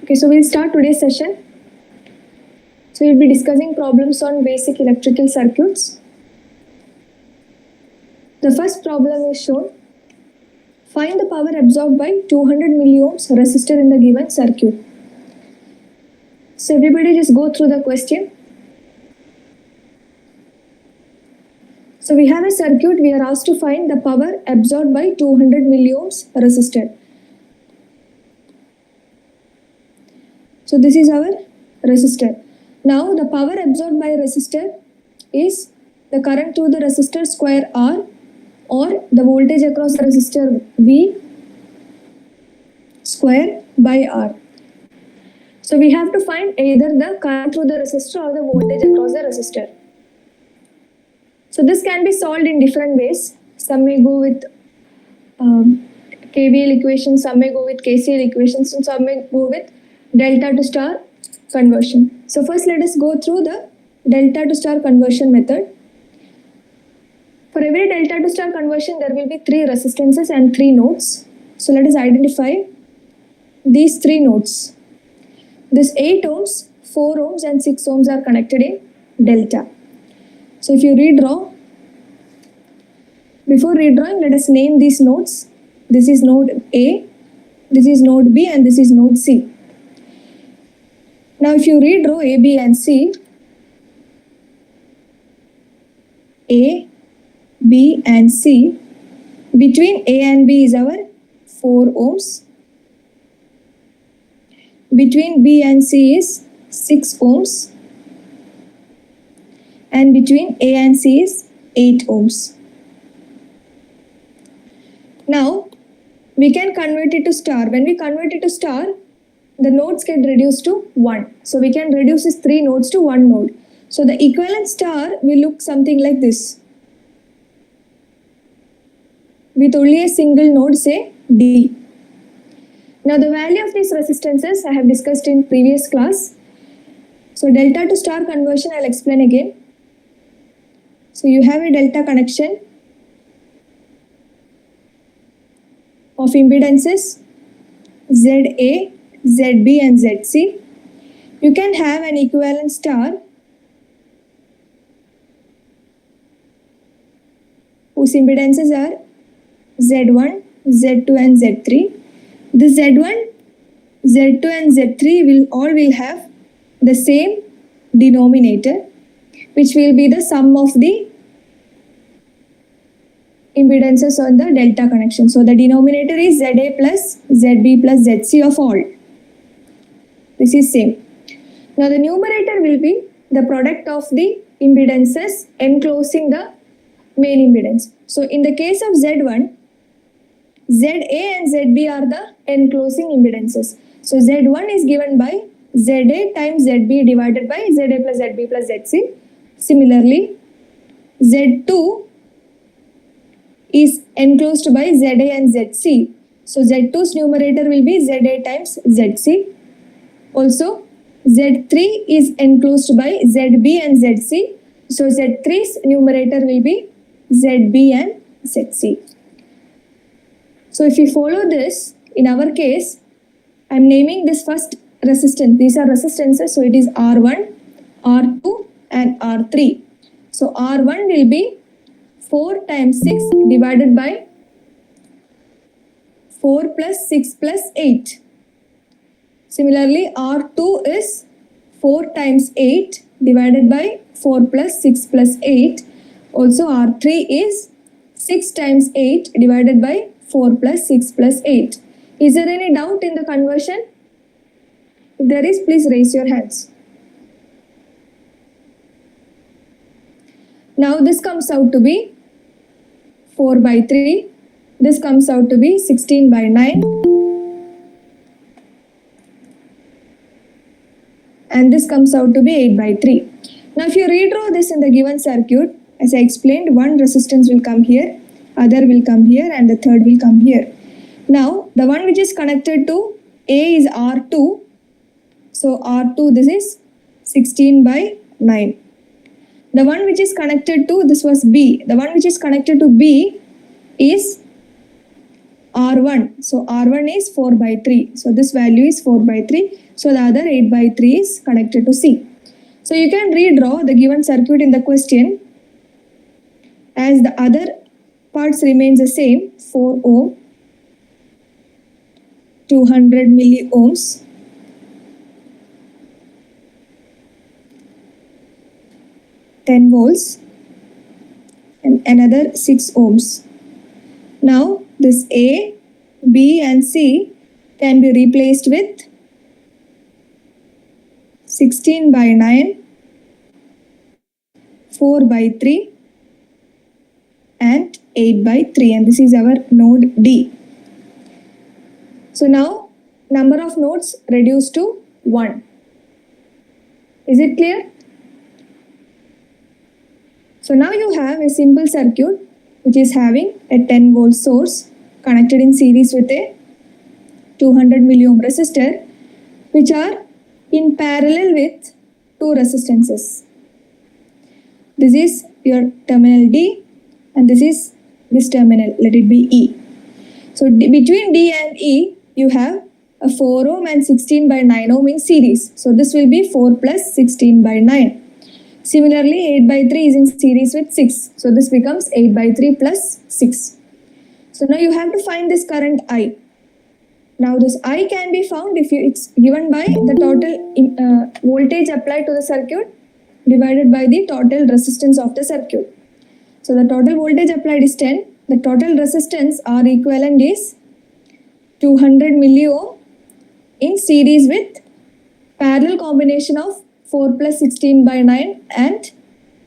Okay, so we'll start today's session. So we'll be discussing problems on basic electrical circuits. The first problem is shown. Find the power absorbed by 200 milliohms resistor in the given circuit. So everybody just go through the question. So we have a circuit, we are asked to find the power absorbed by 200 milliohms resistor. So this is our resistor. Now the power absorbed by resistor is the current through the resistor square R, or the voltage across the resistor V square by R. So we have to find either the current through the resistor or the voltage across the resistor. So this can be solved in different ways. Some may go with KVL equations, some may go with KCL equations, and some may go with delta to star conversion. So first let us go through the delta to star conversion method. For every delta to star conversion, there will be 3 resistances and 3 nodes. So let us identify these 3 nodes. This 8 ohms, 4 ohms and 6 ohms are connected in delta. So if you redraw, before redrawing, let us name these nodes. This is node A, this is node B, and this is node C. Now if you redraw A, B and C, A, B and C, between A and B is our 4 ohms, between B and C is 6 ohms, and between A and C is 8 ohms. Now we can convert it to star. When we convert it to star, the nodes get reduced to 1. So we can reduce these 3 nodes to 1 node. So the equivalent star will look something like this, with only a single node, say D. Now the value of these resistances I have discussed in previous class. So delta to star conversion I'll explain again. So you have a delta connection of impedances ZA, ZB and ZC. You can have an equivalent star whose impedances are Z1, Z2 and Z3. This Z1, Z2 and Z3 will have the same denominator, which will be the sum of the impedances on the delta connection. So the denominator is ZA plus ZB plus ZC of all. This is same. Now the numerator will be the product of the impedances enclosing the main impedance. So in the case of Z1, ZA and ZB are the enclosing impedances. So Z1 is given by ZA times ZB divided by ZA plus ZB plus ZC. Similarly, Z2 is enclosed by ZA and ZC. So Z2's numerator will be ZA times ZC. Also, Z3 is enclosed by ZB and ZC. So Z3's numerator will be ZB and ZC. So if you follow this, in our case, I am naming this first resistance. These are resistances, so it is R1, R2 and R3. So R1 will be 4 times 6 divided by 4 plus 6 plus 8. Similarly, R2 is 4 times 8 divided by 4 plus 6 plus 8. Also R3 is 6 times 8 divided by 4 plus 6 plus 8. Is there any doubt in the conversion? If there is, please raise your hands. Now this comes out to be 4 by 3. This comes out to be 16 by 9. And this comes out to be 8 by 3. Now if you redraw this in the given circuit, as I explained, one resistance will come here, other will come here, and the third will come here. Now the one which is connected to A is R2. So R2, this is 16 by 9. The one which is connected to, this was B. The one which is connected to B is R1. So R1 is 4 by 3. So this value is 4 by 3. So the other 8 by 3 is connected to C. So you can redraw the given circuit in the question as the other parts remains the same, 4 ohm, 200 milliohms, volts, and another 6 ohms. Now this A, B and C can be replaced with 16 by 9, 4 by 3 and 8 by 3, and this is our node D. So now number of nodes reduced to 1. Is it clear? So now you have a simple circuit which is having a 10 volt source connected in series with a 200 milliohm resistor, which are in parallel with two resistances. This is your terminal D and this is this terminal, let it be E. So between D and E you have a 4 ohm and 16 by 9 ohm in series. So this will be 4 plus 16 by 9. Similarly 8 by 3 is in series with 6. So this becomes 8 by 3 plus 6. So now you have to find this current I. Now this I can be found if it's given by the total voltage applied to the circuit divided by the total resistance of the circuit. So the total voltage applied is 10. The total resistance R equivalent is 200 milliohm in series with parallel combination of 4 plus 16 by 9 and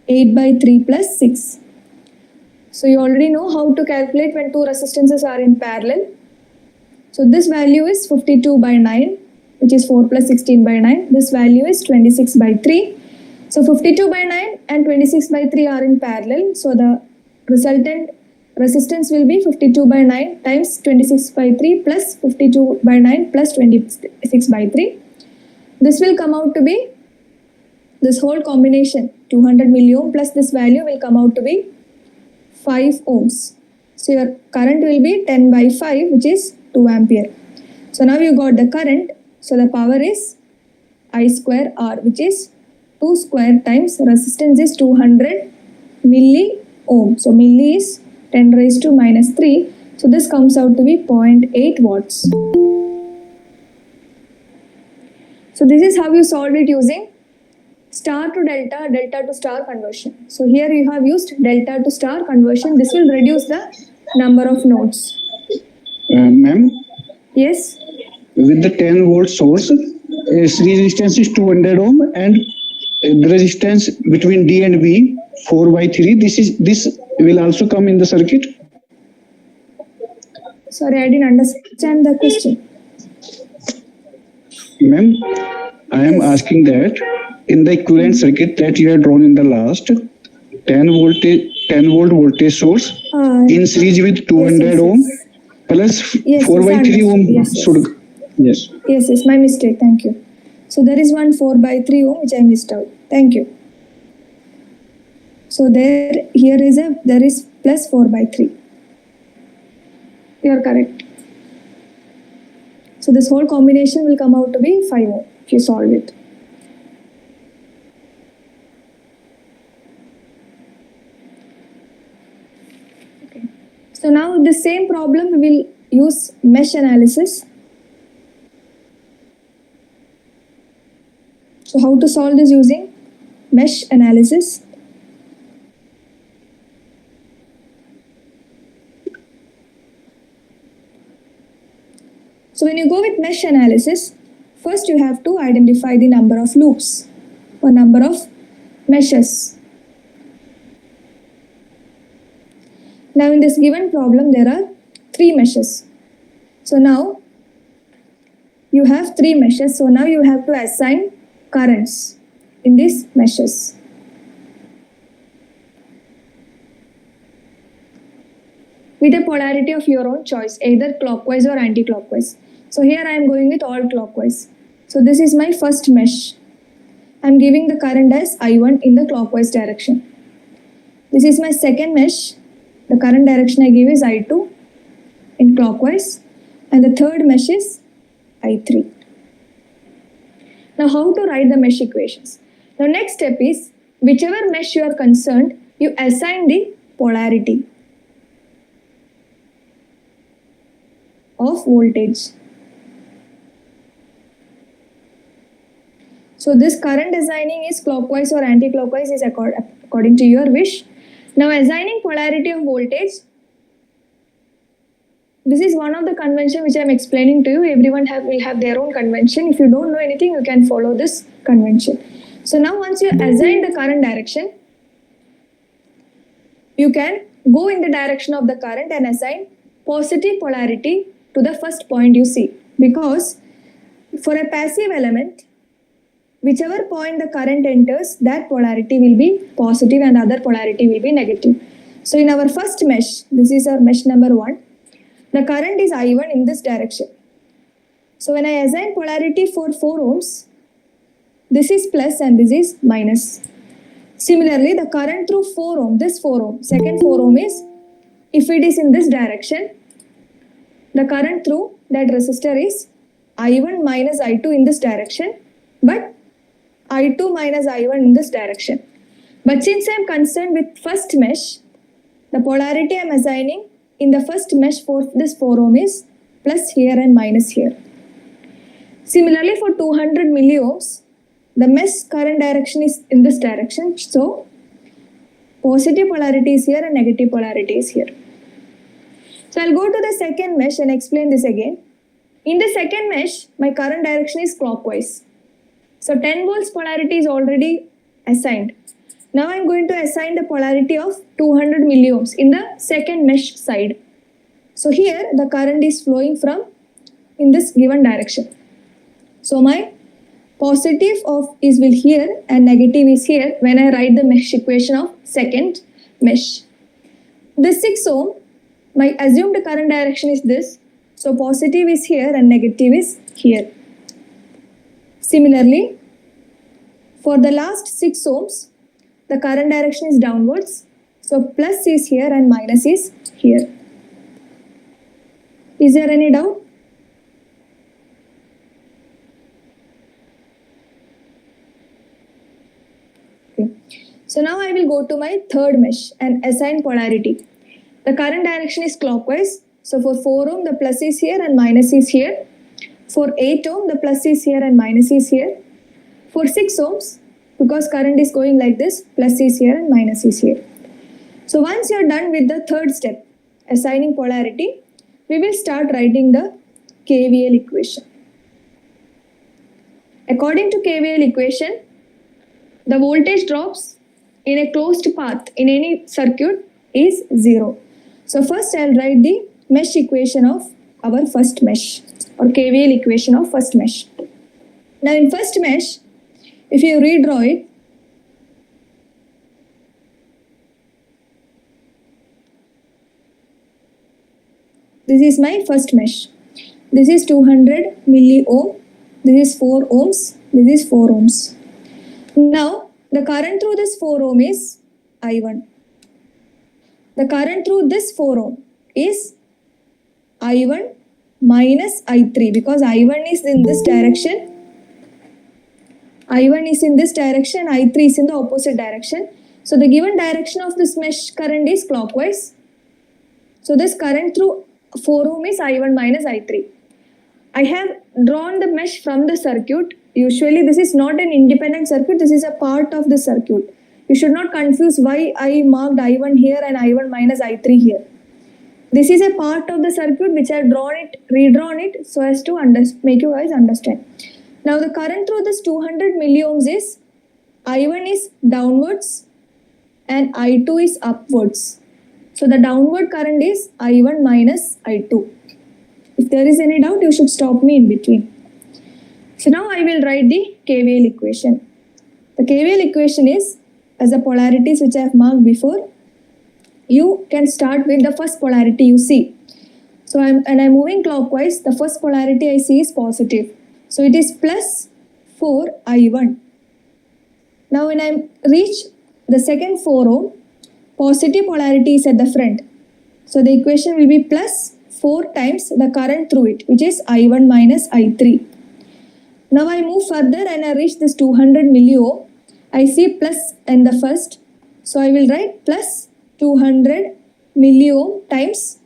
8 by 3 plus 6. So you already know how to calculate when two resistances are in parallel. So this value is 52 by 9, which is 4 plus 16 by 9. This value is 26 by 3. So 52 by 9 and 26 by 3 are in parallel. So the resultant resistance will be 52 by 9 times 26 by 3 plus 52 by 9 plus 26 by 3. This will come out to be, this whole combination 200 milliohm plus this value will come out to be 5 ohms. So your current will be 10 by 5, which is 2 ampere. So now you got the current. So the power is I square R, which is 2 square times resistance is 200 milliohm. So milli is 10 raised to minus 3. So this comes out to be 0.8 watts. So this is how you solve it using star to delta, delta to star conversion. So here you have used delta to star conversion. This will reduce the number of nodes. Ma'am? Yes? With the 10 volt source, resistance is 200 ohm and the resistance between D and B 4 by 3. This will also come in the circuit. Sorry, I didn't understand the question. Ma'am, I am asking that in the equivalent circuit that you have drawn in the last, 10 volt voltage source in series with 200 ohm plus 4 by 3 ohm should. Yes, my mistake. Thank you. So there is one 4 by 3 ohm which I missed out. Thank you. So there is plus 4 by 3. You are correct. So this whole combination will come out to be 5 ohm if you solve it. Okay. So now the same problem we will use mesh analysis. So how to solve this using mesh analysis? So when you go with mesh analysis, first you have to identify the number of loops or number of meshes. Now in this given problem there are 3 meshes. So now you have 3 meshes. So now you have to assign currents in these meshes. With a polarity of your own choice, either clockwise or anti-clockwise. So here I am going with all clockwise. So this is my first mesh. I am giving the current as I1 in the clockwise direction. This is my second mesh. The current direction I give is I2. in clockwise, and the third mesh is I3. Now how to write the mesh equations? Now next step is, whichever mesh you are concerned, you assign the polarity of voltage. So this current assigning is clockwise or anti-clockwise is according to your wish. Now assigning polarity of voltage, this is one of the convention which I am explaining to you. Everyone will have their own convention. If you don't know anything, you can follow this convention. So now once you assign the current direction, you can go in the direction of the current and assign positive polarity to the first point you see. Because for a passive element, whichever point the current enters, that polarity will be positive and the other polarity will be negative. So in our first mesh, this is our mesh number 1, the current is I1 in this direction. So when I assign polarity for 4 ohms, this is plus and this is minus. Similarly, the current through 4 ohm, this 4 ohm, second 4 ohm is, if it is in this direction, the current through that resistor is I1 minus I2 in this direction, but I2 minus I1 in this direction. But since I am concerned with first mesh, the polarity I am assigning in the first mesh for this 4 ohm is plus here and minus here. Similarly, for 200 milliohms, the mesh current direction is in this direction. So, positive polarity is here and negative polarity is here. So, I'll go to the second mesh and explain this again. In the second mesh, my current direction is clockwise. So, 10 volts polarity is already assigned. Now, I'm going to assign the polarity of 200 milliohms in the second mesh side. So, here the current is flowing from in this given direction. So, my positive is here and negative is here when I write the mesh equation of second mesh. This 6 ohm, my assumed current direction is this. So positive is here and negative is here. Similarly, for the last 6 ohms, the current direction is downwards. So plus is here and minus is here. Is there any doubt? So now I will go to my third mesh and assign polarity. The current direction is clockwise. So for 4 ohm, the plus is here and minus is here. For 8 ohm, the plus is here and minus is here. For 6 ohms, because current is going like this, plus is here and minus is here. So once you are done with the third step, assigning polarity, we will start writing the KVL equation. According to KVL equation, the voltage drops in a closed path in any circuit is 0. So first I will write the mesh equation of our first mesh or KVL equation of first mesh. Now in first mesh, if you redraw it, this is my first mesh. This is 200 milliohm, this is 4 ohms, this is 4 ohms. Now the current through this 4 ohm is I1. The current through this 4 ohm is I1 minus I3 because I1 is in this direction. I1 is in this direction, I3 is in the opposite direction. So the given direction of this mesh current is clockwise. So this current through 4 ohm is I1 minus I3. I have drawn the mesh from the circuit. Usually this is not an independent circuit, this is a part of the circuit. You should not confuse why I marked I1 here and I1 minus I3 here. This is a part of the circuit which I have redrawn it so as to make you guys understand. Now the current through this 200 milliohms is I1 is downwards and I2 is upwards. So the downward current is I1 minus I2. If there is any doubt, you should stop me in between. So now I will write the KVL equation. The KVL equation is, as the polarities which I have marked before, you can start with the first polarity you see. So I'm moving clockwise, the first polarity I see is positive. So it is plus 4I1. Now when I reach the second 4 ohm, positive polarity is at the front. So the equation will be plus 4 times the current through it, which is I1 minus I3. Now I move further and I reach this 200 milliohm. I see plus in the first. So I will write plus 200 milliohm times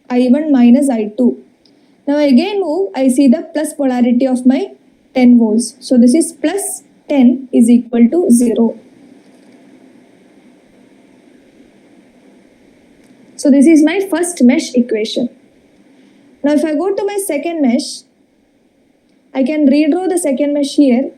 I1 minus I2. Now I again move, I see the plus polarity of my 10 volts. So this is plus 10 is equal to 0. So this is my first mesh equation. Now if I go to my second mesh, I can redraw the second mesh here.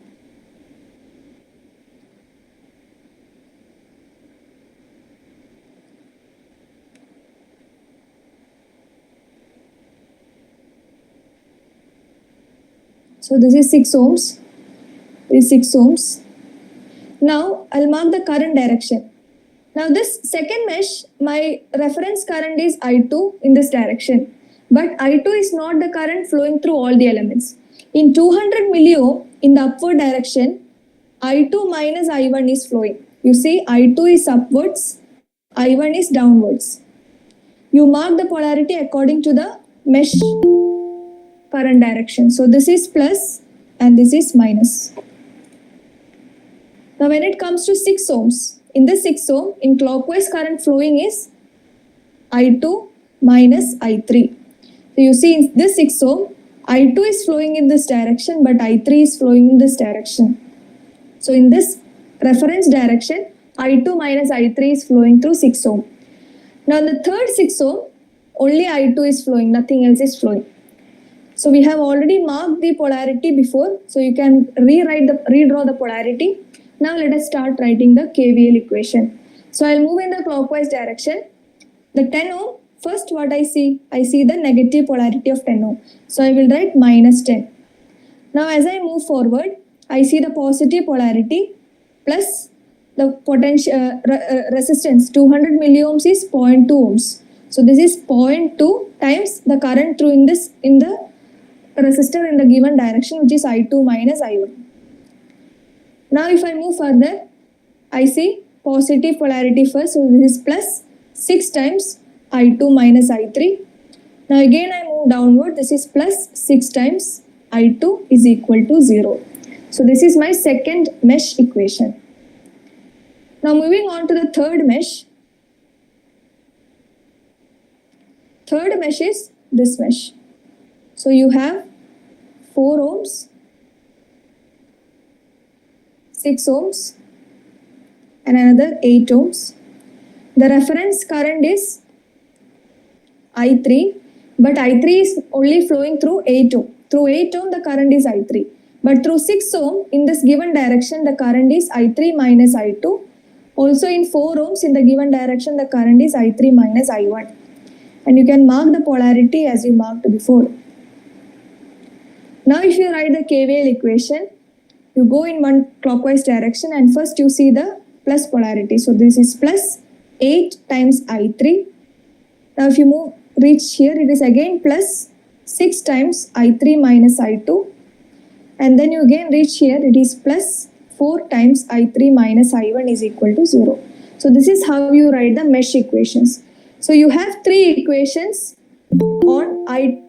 So this is 6 ohms. This is 6 ohms. Now I'll mark the current direction. Now this second mesh, my reference current is I2 in this direction. But I2 is not the current flowing through all the elements. In 200 milliohm, in the upward direction, I2 minus I1 is flowing. You see, I2 is upwards, I1 is downwards. You mark the polarity according to the mesh current direction. So this is plus and this is minus. Now when it comes to 6 ohms, in this 6 ohm, in clockwise current flowing is I2 minus I3. So you see in this 6 ohm, I2 is flowing in this direction, but I3 is flowing in this direction. So in this reference direction, I2 minus I3 is flowing through 6 ohm. Now in the third 6 ohm, only I2 is flowing, nothing else is flowing. So we have already marked the polarity before, so you can redraw the polarity. Now let us start writing the KVL equation. So I'll move in the clockwise direction. The 10 ohm, first what I see the negative polarity of 10 ohm. So I will write minus 10. Now as I move forward, I see the positive polarity plus the potential resistance 200 milliohms is 0.2 ohms. So this is 0.2 times the current through in the resistor in the given direction, which is I2 minus I1. Now if I move further, I see positive polarity first, so this is plus 6 times I2 minus I3. Now again I move downward, this is plus 6 times I2 is equal to 0. So this is my second mesh equation. Now moving on to the third mesh. Third mesh is this mesh. So you have 4 ohms, 6 ohms and another 8 ohms. The reference current is I3, but I3 is only flowing through 8 ohm. Through 8 ohm the current is I3. But through 6 ohm in this given direction the current is I3 minus I2. Also in 4 ohms in the given direction the current is I3 minus I1. And you can mark the polarity as you marked before. Now if you write the KVL equation, you go in one clockwise direction and first you see the plus polarity. So this is plus 8 times I3. Now if you reach here, it is again plus 6 times I3 minus I2. And then you again reach here, it is plus 4 times I3 minus I1 is equal to 0. So this is how you write the mesh equations. So you have three equations on I1,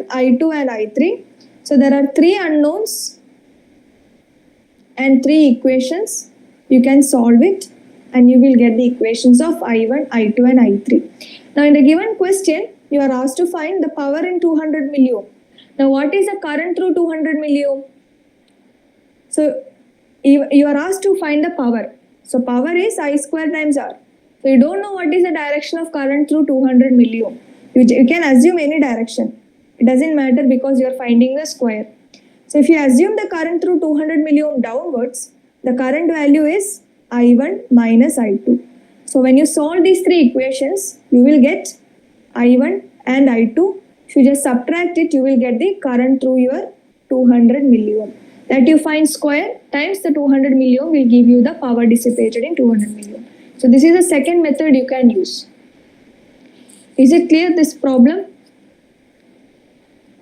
I2 and I3. So there are 3 unknowns and 3 equations. You can solve it and you will get the equations of I1, I2 and I3. Now in the given question, you are asked to find the power in 200 milliohm. Now what is the current through 200 milliohm? So you are asked to find the power. So power is I square times R. So you don't know what is the direction of current through 200 milliohm. You can assume any direction. It doesn't matter because you are finding the square. So if you assume the current through 200 milliohm downwards, the current value is I1 minus I2. So when you solve these 3 equations, you will get I1 and I2. If you just subtract it, you will get the current through your 200 milliohm. That you find square times the 200 milliohm will give you the power dissipated in 200 milliohm. So this is the second method you can use. Is it clear this problem?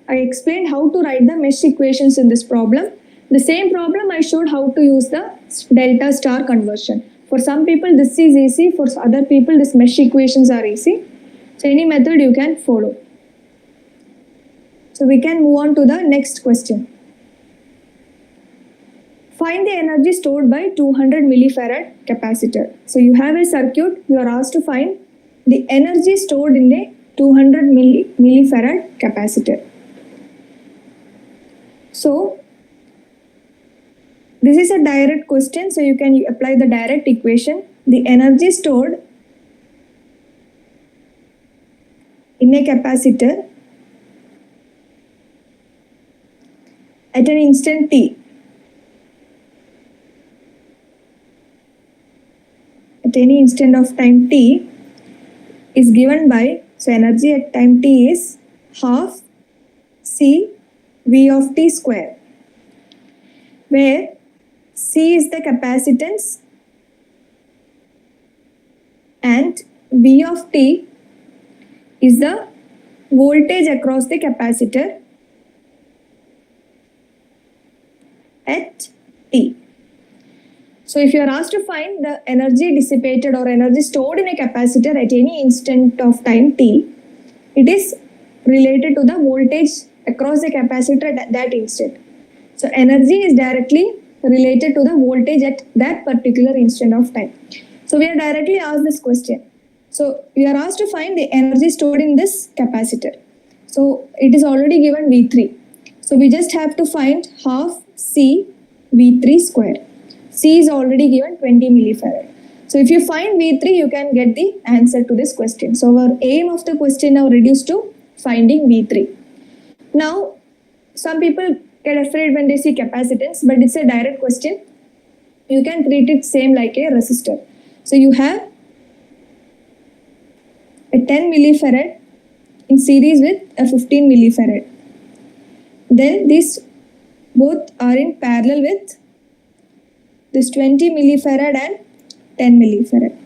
I explained how to write the mesh equations in this problem. The same problem I showed how to use the delta star conversion. For some people this is easy, for other people this mesh equations are easy. So any method you can follow. So we can move on to the next question. Find the energy stored by 200 millifarad capacitor. So you have a circuit, you are asked to find the energy stored in a 200 millifarad capacitor. So this is a direct question, so you can apply the direct equation. The energy stored in a capacitor at an instant t. At any instant of time t is given by, so energy at time t is half C V of t square, where C is the capacitance and V of t is the voltage across the capacitor at t. So if you are asked to find the energy dissipated or energy stored in a capacitor at any instant of time t, it is related to the voltage across the capacitor at that instant. So energy is directly related to the voltage at that particular instant of time. So we are directly asked this question. So we are asked to find the energy stored in this capacitor. So it is already given V3. So we just have to find half C V3 square. C is already given 20 millifarad. So if you find V3, you can get the answer to this question. So our aim of the question now reduced to finding V3. Now, some people get afraid when they see capacitance, but it's a direct question. You can treat it same like a resistor. So you have a 10 millifarad in series with a 15 millifarad. Then these both are in parallel with this 20 millifarad and 10 millifarad.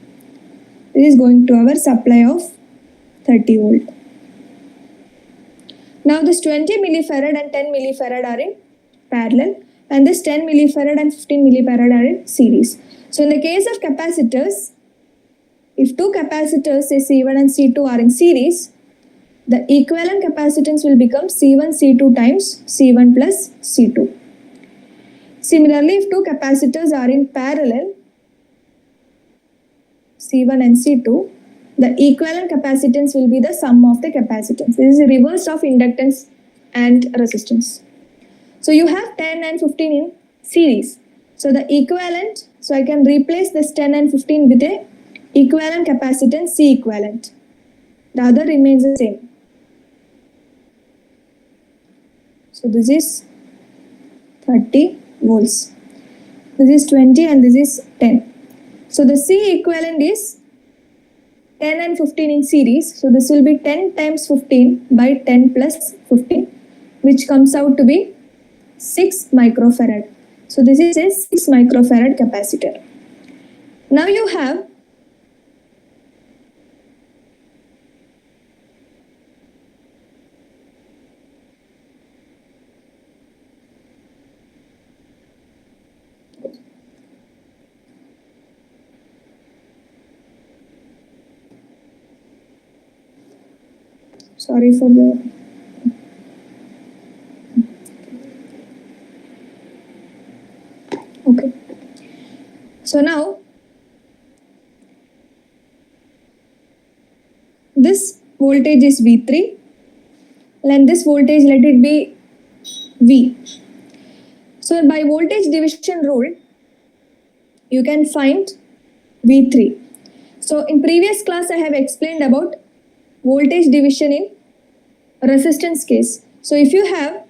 This is going to our supply of 30 volt. Now this 20 millifarad and 10 millifarad are in parallel, and this 10 millifarad and 15 millifarad are in series. So in the case of capacitors, if two capacitors say C1 and C2 are in series, the equivalent capacitance will become C1 C2 times C1 plus C2. Similarly, if two capacitors are in parallel, C1 and C2, the equivalent capacitance will be the sum of the capacitance. This is the reverse of inductance and resistance. So you have 10 and 15 in series. So the equivalent, so I can replace this 10 and 15 with a equivalent capacitance C equivalent. The other remains the same. So this is 30 volts. This is 20 and this is 10. So the C equivalent is 10 and 15 in series. So this will be 10 times 15 by 10 plus 15, which comes out to be 6 microfarad. So this is a 6 microfarad capacitor. Now you have sorry for the okay. So now this voltage is V3 and this voltage, let it be V. So by voltage division rule, you can find V3. So in previous class I have explained about voltage division in resistance case. So if you have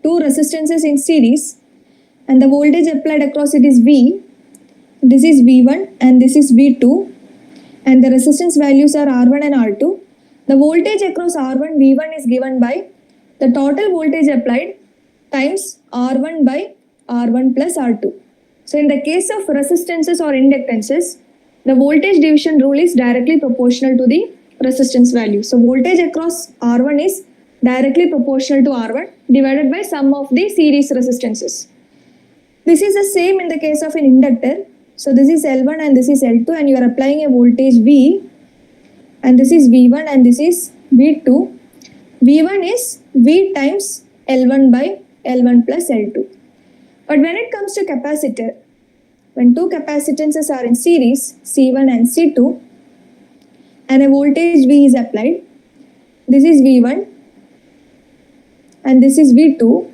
two resistances in series and the voltage applied across it is V, this is V1 and this is V2, and the resistance values are R1 and R2. The voltage across R1, V1 is given by the total voltage applied times R1 by R1 plus R2. So in the case of resistances or inductances, the voltage division rule is directly proportional to the resistance value. So voltage across R1 is directly proportional to R1 divided by sum of the series resistances. This is the same in the case of an inductor. So this is L1 and this is L2 and you are applying a voltage V, and this is V1 and this is V2. V1 is V times L1 by L1 plus L2. But when it comes to capacitor, when two capacitances are in series, C1 and C2, and a voltage V is applied, this is V1 and this is V2.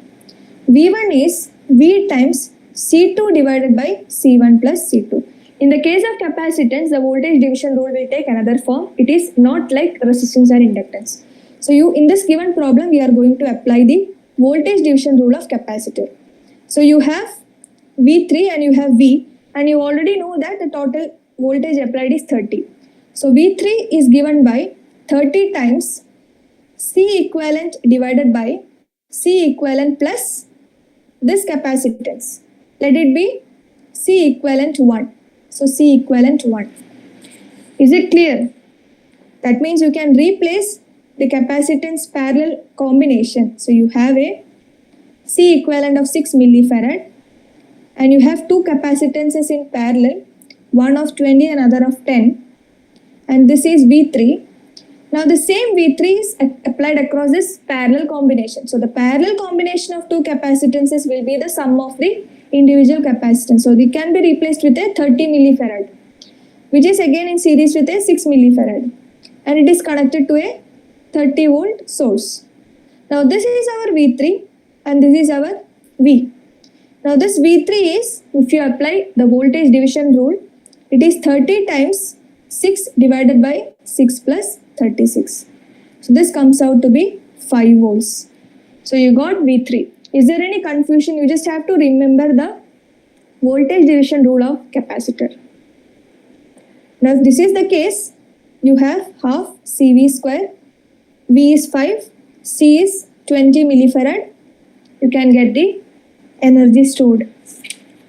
V1 is V times C2 divided by C1 plus C2. In the case of capacitance, the voltage division rule will take another form. It is not like resistance or inductance. So in this given problem, we are going to apply the voltage division rule of capacitor. So you have V3 and you have V, and you already know that the total voltage applied is 30. So V3 is given by 30 times C equivalent divided by C equivalent plus this capacitance. Let it be C equivalent 1. So C equivalent 1. Is it clear? That means you can replace the capacitance parallel combination. So you have a C equivalent of 6 millifarad and you have two capacitances in parallel, one of 20 and other of 10, and this is V3. Now the same V3 is applied across this parallel combination. So the parallel combination of two capacitances will be the sum of the individual capacitance. So they can be replaced with a 30 millifarad, which is again in series with a 6 millifarad, and it is connected to a 30 volt source. Now this is our V3 and this is our V. Now this V3 is, if you apply the voltage division rule, it is 30 times 6 divided by 6 plus 36. So this comes out to be 5 volts. So you got V3. Is there any confusion? You just have to remember the voltage division rule of capacitor. Now if this is the case, you have half CV square, V is 5, C is 20 millifarad. You can get the energy stored.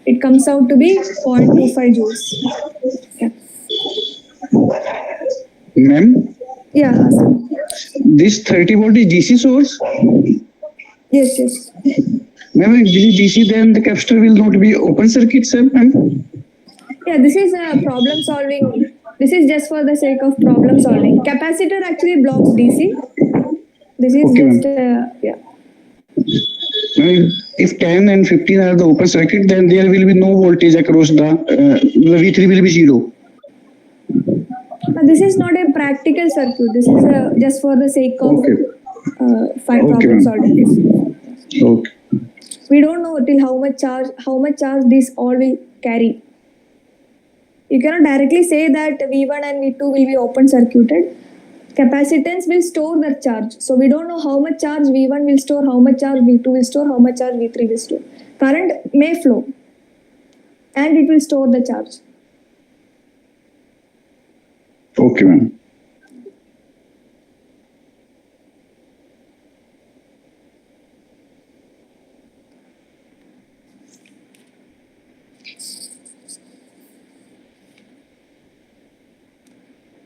It comes out to be 0.25 joules. Yeah. Ma'am, Yeah. this 30 volt is DC source? Yes, yes. Ma'am, if this is DC, then the capacitor will not be open circuit, sir, ma'am? Yeah, this is a problem solving. This is just for the sake of problem solving. Capacitor actually blocks DC. This is Okay, just, yeah. If 10 and 15 are the open circuit, then there will be no voltage across the V3 will be 0. This is not a practical circuit. This is just for the sake of problem solving. Okay. We don't know till how much charge this all will carry. You cannot directly say that V1 and V2 will be open circuited. Capacitance will store the charge. So we don't know how much charge V1 will store, how much charge V2 will store, how much charge V3 will store. Current may flow and it will store the charge. Okay, ma'am.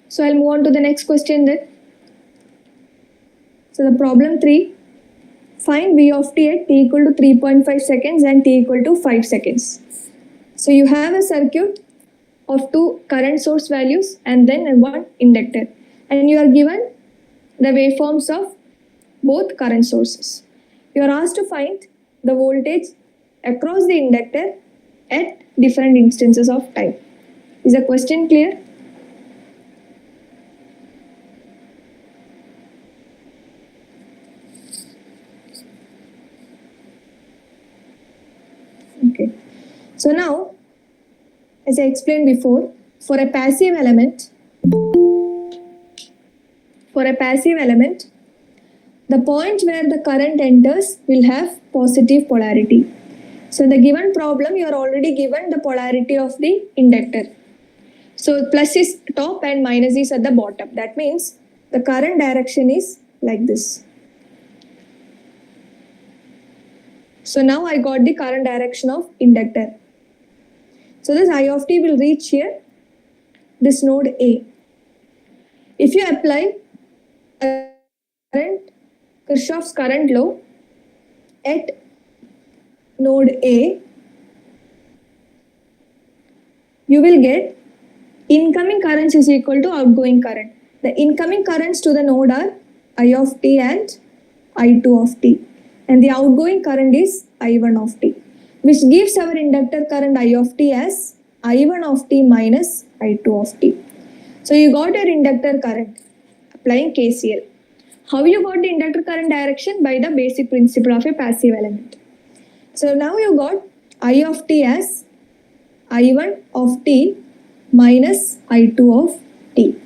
So I'll move on to the next question then. So the problem 3, find V of t at t equal to 3.5 seconds and t equal to 5 seconds. So you have a circuit of two current source values and then one inductor, and you are given the waveforms of both current sources. You are asked to find the voltage across the inductor at different instances of time. Is the question clear? Okay. So now, as I explained before, for a passive element, the point where the current enters will have positive polarity. So in the given problem, you are already given the polarity of the inductor. So plus is top and minus is at the bottom. That means the current direction is like this. So now I got the current direction of inductor. So this I of t will reach here, this node A. If you apply Kirchhoff's current law at node A, you will get incoming currents is equal to outgoing current. The incoming currents to the node are I of t and I2 of t, and the outgoing current is I1 of t, which gives our inductor current I of t as I1 of t minus I2 of t. So you got your inductor current applying KCL. How you got the inductor current direction? By the basic principle of a passive element. So now you got I of t as I1 of t minus I2 of t.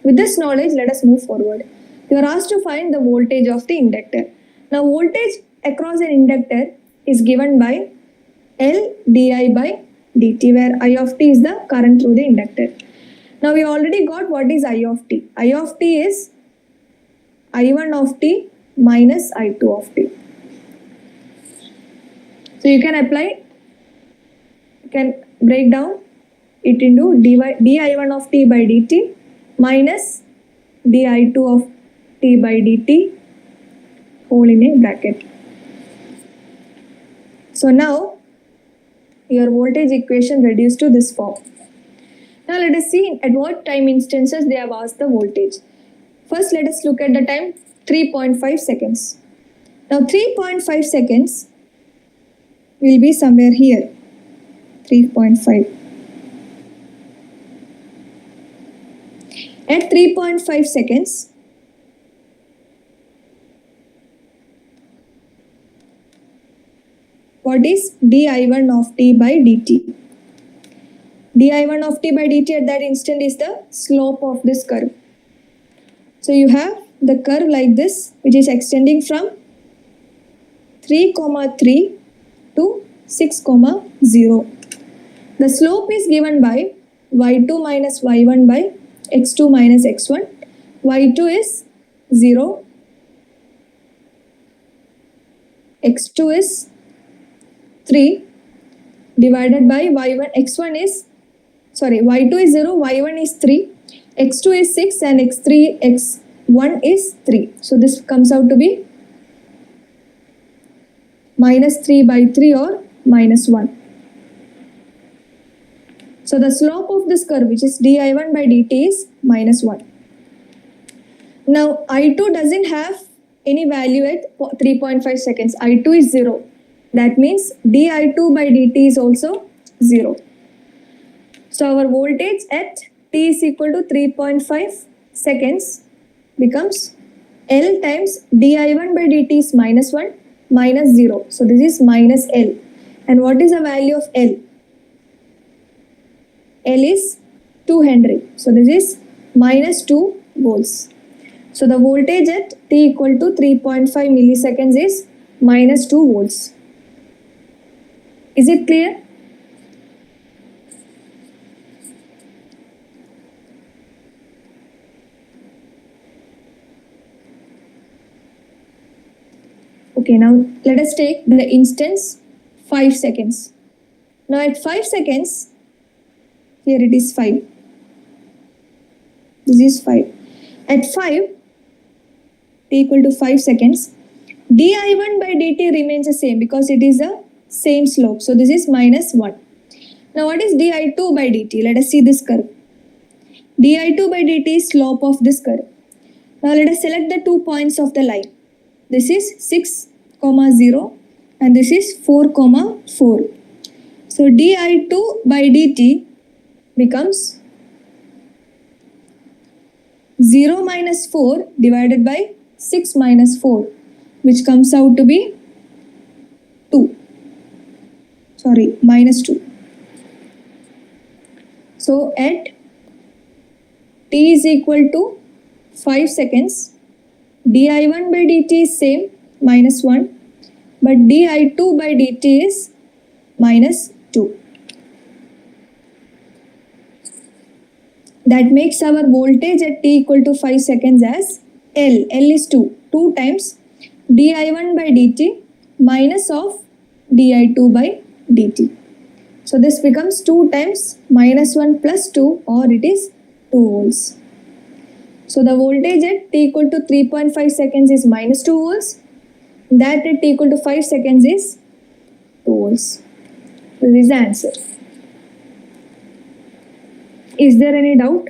With this knowledge, let us move forward. You are asked to find the voltage of the inductor. Now voltage across an inductor is given by L di by dt, where I of t is the current through the inductor. Now we already got what is I of t. I of t is I1 of t minus I2 of t. So you can apply, you can break down it into di1 of t by dt minus di2 of t by dt whole in a bracket. So now your voltage equation reduced to this form. Now let us see at what time instances they have asked the voltage. First let us look at the time 3.5 seconds. Now 3.5 seconds will be somewhere here, 3.5. At 3.5 seconds, what is di1 of t by dt? di1 of t by dt at that instant is the slope of this curve. So you have the curve like this, which is extending from 3, 3 to 6, 0. The slope is given by y2 minus y1 by x2 minus x1. y2 is 0, x2 is 3 divided by y1, x1 is, y2 is 0, y1 is 3, x2 is 6 and x1 is 3. So this comes out to be minus 3 by 3 or minus 1. So the slope of this curve, which is di1 by dt, is minus 1. Now I2 doesn't have any value at 3.5 seconds. I2 is 0. That means di2 by dt is also 0. So our voltage at t is equal to 3.5 seconds becomes L times di1 by dt is minus 1 minus 0. So this is minus L. And what is the value of L? L is 2 Henry. So this is minus 2 volts. So the voltage at t equal to 3.5 milliseconds is minus 2 volts. Is it clear? Okay, now let us take the instance 5 seconds. Now at 5 seconds, here it is 5. This is 5. At 5, t equal to 5 seconds, di1 by dt remains the same because it is the same slope. So this is minus 1. Now what is di2 by dt? Let us see this curve. di2 by dt is slope of this curve. Now let us select the 2 points of the line. This is 6, 0 and this is 4, 4. So di2 by dt becomes 0 minus 4 divided by 6 minus 4, which comes out to be minus 2. So at t is equal to 5 seconds, di1 by dt is same, minus 1, but di2 by dt is minus 2. That makes our voltage at t equal to 5 seconds as L. L is 2. 2 times di1 by dt minus of di2 by dt. So this becomes 2 times minus 1 plus 2, or it is 2 volts. So the voltage at t equal to 3.5 seconds is minus 2 volts. That at t equal to 5 seconds is 2 volts. This is the answer. Is there any doubt?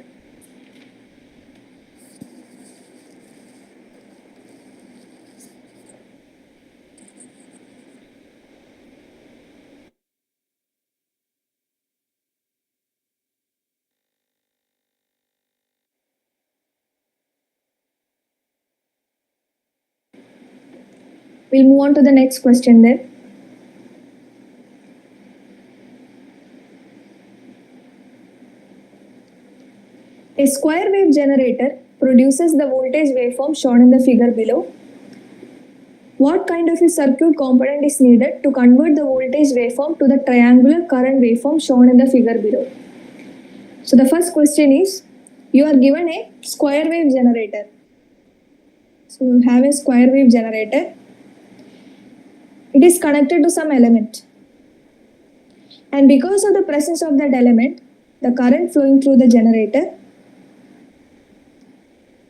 We'll move on to the next question then. A square wave generator produces the voltage waveform shown in the figure below. What kind of a circuit component is needed to convert the voltage waveform to the triangular current waveform shown in the figure below? So the first question is, you are given a square wave generator. So you have a square wave generator. It is connected to some element. And because of the presence of that element, the current flowing through the generator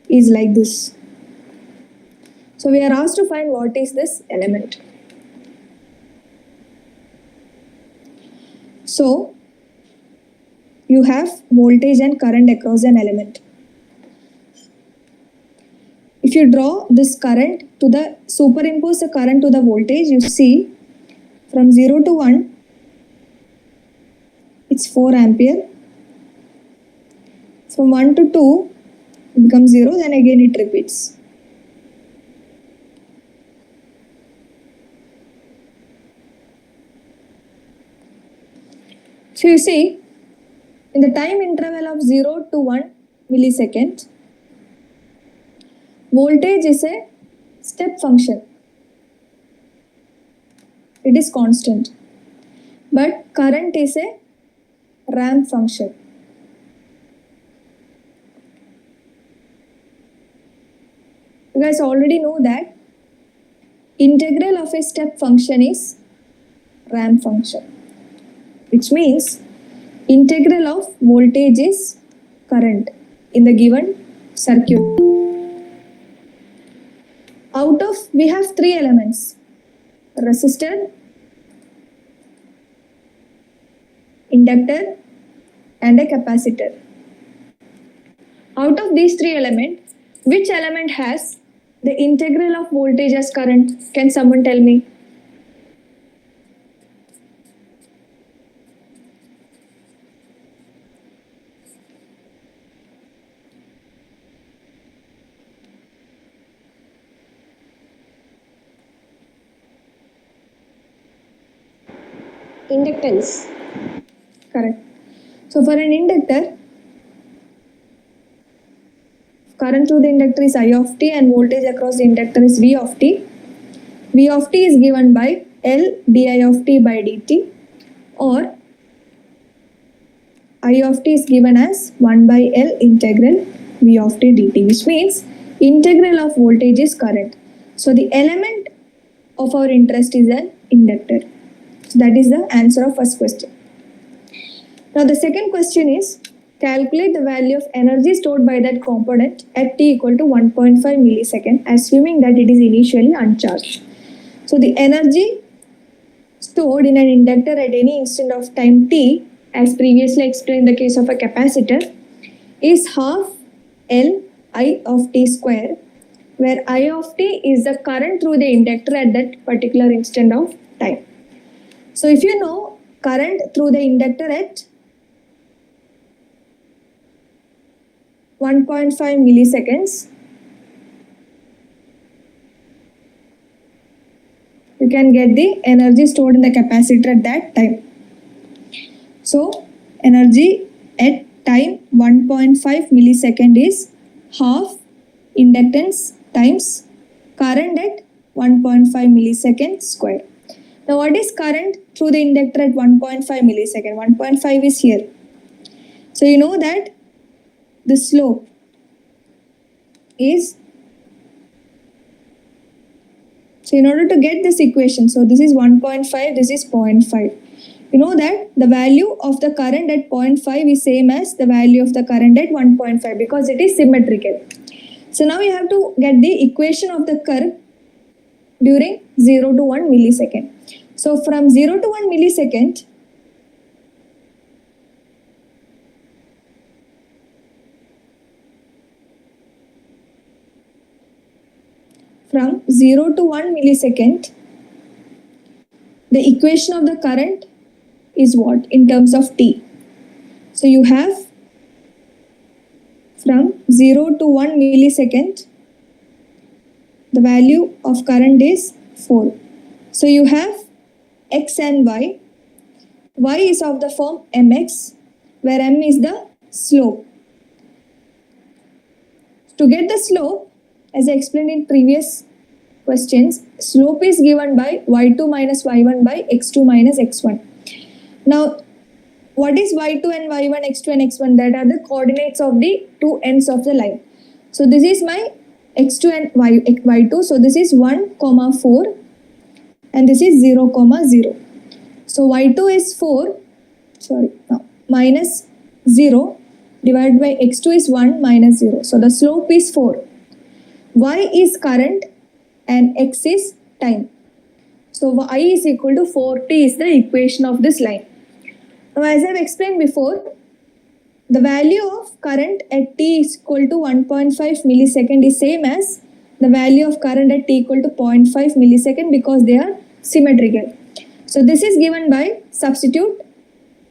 is like this. So we are asked to find what is this element. So you have voltage and current across an element. If you draw this current to the superimpose the current to the voltage, you see from 0 to 1 it's 4 ampere. From 1 to 2 it becomes 0, then again it repeats. So you see, in the time interval of 0 to 1 millisecond, voltage is a step function. It is constant. But current is a ramp function. You guys already know that integral of a step function is ramp function, which means integral of voltage is current in the given circuit. Out of, we have three elements: resistor, inductor, and a capacitor. Out of these three elements, which element has the integral of voltage as current? Can someone tell me? Inductance. Correct. So for an inductor, current through the inductor is I of t and voltage across the inductor is V of t. V of t is given by L di of t by dt, or I of t is given as 1 by L integral V of t dt, which means integral of voltage is current. So the element of our interest is an inductor. So that is the answer of first question. Now the second question is, calculate the value of energy stored by that component at t equal to 1.5 millisecond, assuming that it is initially uncharged. So the energy stored in an inductor at any instant of time t, as previously explained in the case of a capacitor, is half L I of t square, where I of t is the current through the inductor at that particular instant of time. So if you know current through the inductor at 1.5 milliseconds, you can get the energy stored in the capacitor at that time. So energy at time 1.5 millisecond is half inductance times current at 1.5 millisecond square. Now what is current through the inductor at 1.5 millisecond? 1.5 is here. So you know that the slope is, so in order to get this equation, so this is 1.5, this is 0.5. You know that the value of the current at 0.5 is same as the value of the current at 1.5 because it is symmetrical. So now you have to get the equation of the curve during 0 to 1 millisecond. So from 0 to 1 millisecond, from 0 to 1 millisecond, the equation of the current is what in terms of t? So you have from 0 to 1 millisecond, the value of current is 4. So you have x and y. Y is of the form mx, where m is the slope. To get the slope, as I explained in previous questions, slope is given by y2 minus y1 by x2 minus x1. Now, what is y2 and y1, x2 and x1? That are the coordinates of the two ends of the line. So this is my x2 and y2. So this is 1, 4 and this is 0, 0. So y2 is 4, minus 0 divided by x2 is 1 minus 0. So the slope is 4. Y is current and x is time. So y is equal to 4t is the equation of this line. Now as I have explained before, the value of current at t is equal to 1.5 millisecond is same as the value of current at t equal to 0.5 millisecond because they are symmetrical. So this is given by substitute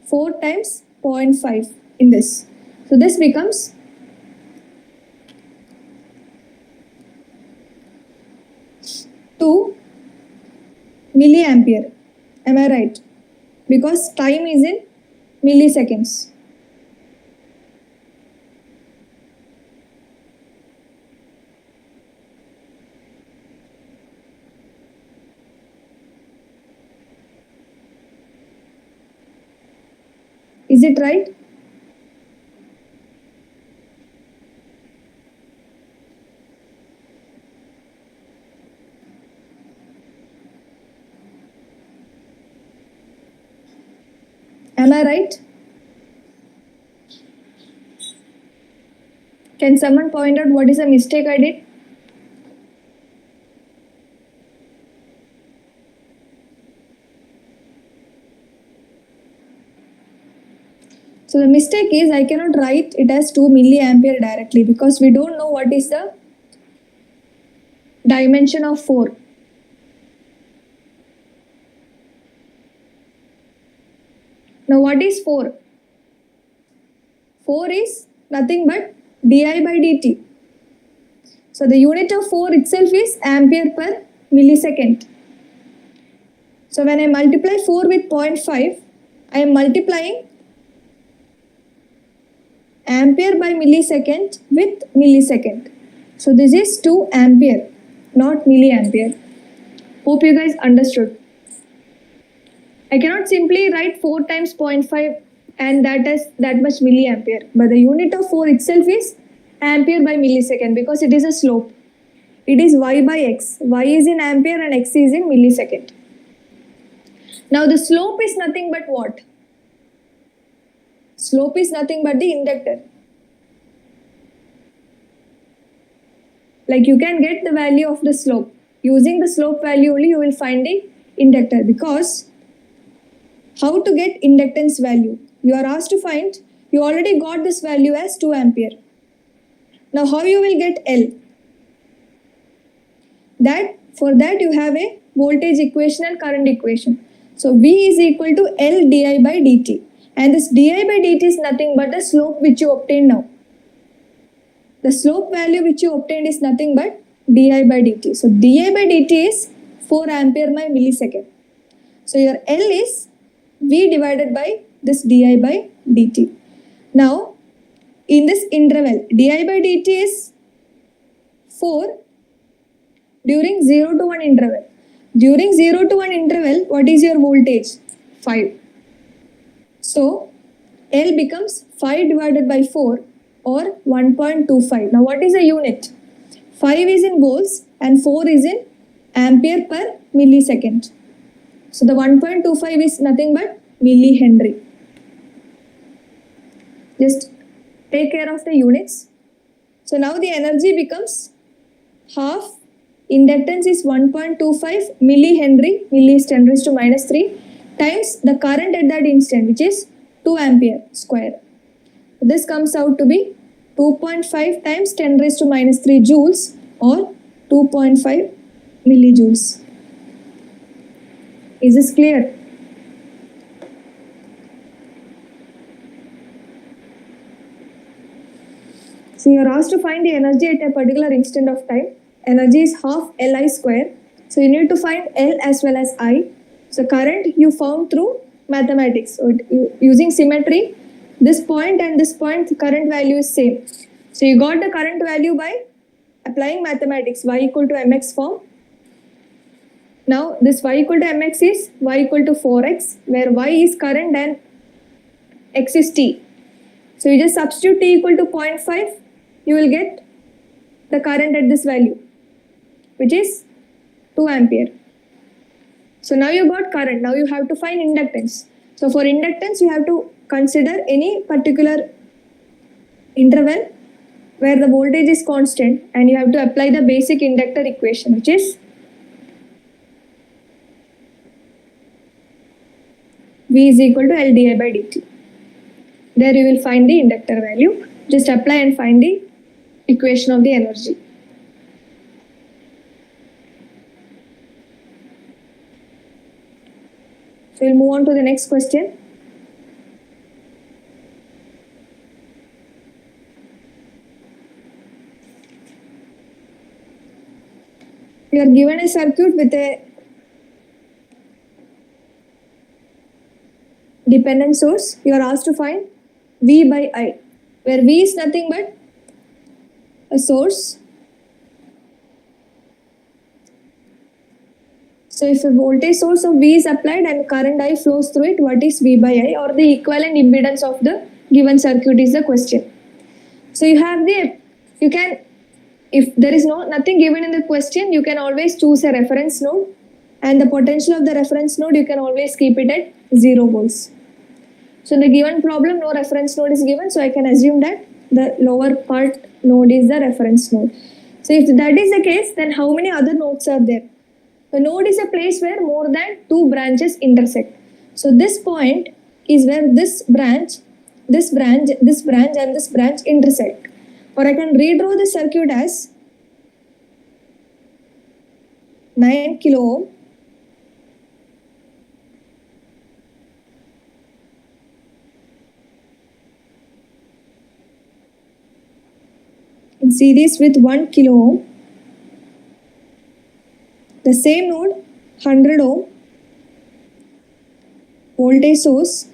4 times 0.5 in this. So this becomes 2 milliampere. Am I right? Because time is in milliseconds. Is it right? Am I right? Can someone point out what is a mistake I did? So the mistake is I cannot write it as 2 milliampere directly because we don't know what is the dimension of 4. Now what is 4? 4 is nothing but di by dt. So the unit of 4 itself is ampere per millisecond. So when I multiply 4 with 0.5, I am multiplying ampere by millisecond with millisecond. So this is 2 ampere, not milliampere. Hope you guys understood. I cannot simply write 4 times 0.5 and that is that much milliampere. But the unit of 4 itself is ampere by millisecond because it is a slope. It is y by x. Y is in ampere and x is in millisecond. Now the slope is nothing but what? Slope is nothing but the inductor. Like you can get the value of the slope. Using the slope value only you will find the inductor because how to get inductance value? You are asked to find, you already got this value as 2 ampere. Now how you will get L? For that you have a voltage equation and current equation. So V is equal to L di by dt. And this di by dt is nothing but the slope which you obtained now. The slope value which you obtained is nothing but di by dt. So di by dt is 4 ampere by millisecond. So your L is V divided by this di by dt. Now in this interval, di by dt is 4 during 0 to 1 interval. During 0 to 1 interval, what is your voltage? 5. So L becomes 5 divided by 4 or 1.25. Now what is the unit? 5 is in volts and 4 is in ampere per millisecond. So the 1.25 is nothing but millihenry. Just take care of the units. So now the energy becomes half. Inductance is 1.25 millihenry, milli is 10 raised to minus 3 times the current at that instant, which is 2 ampere square. So this comes out to be 2.5 times 10 raised to minus 3 joules or 2.5 millijoules. Is this clear? So you are asked to find the energy at a particular instant of time. Energy is half Li square. So you need to find L as well as I. So current you found through mathematics. So using symmetry, this point and this point, the current value is same. So you got the current value by applying mathematics, y equal to mx form. Now this y equal to mx is y equal to 4x, where y is current and x is t. So you just substitute t equal to 0.5, you will get the current at this value, which is 2 ampere. So now you got current, now you have to find inductance. So for inductance, you have to consider any particular interval where the voltage is constant, and you have to apply the basic inductor equation, which is V is equal to L di by dt. There you will find the inductor value. Just apply and find the equation of the energy. So we'll move on to the next question. You are given a circuit with a dependent source. You are asked to find V by I, where V is nothing but a source. So if a voltage source of V is applied and current I flows through it, what is V by I, or the equivalent impedance of the given circuit is the question. So you have you can, if there is nothing given in the question, you can always choose a reference node, and the potential of the reference node you can always keep it at 0 volts. So in the given problem, no reference node is given, so I can assume that the lower part node is the reference node. So if that is the case, then how many other nodes are there? The node is a place where more than 2 branches intersect. So this point is where this branch, and this branch intersect. Or I can redraw the circuit as 9 kilo ohm in series with 1 kilo ohm. The same node, 100 ohm voltage source,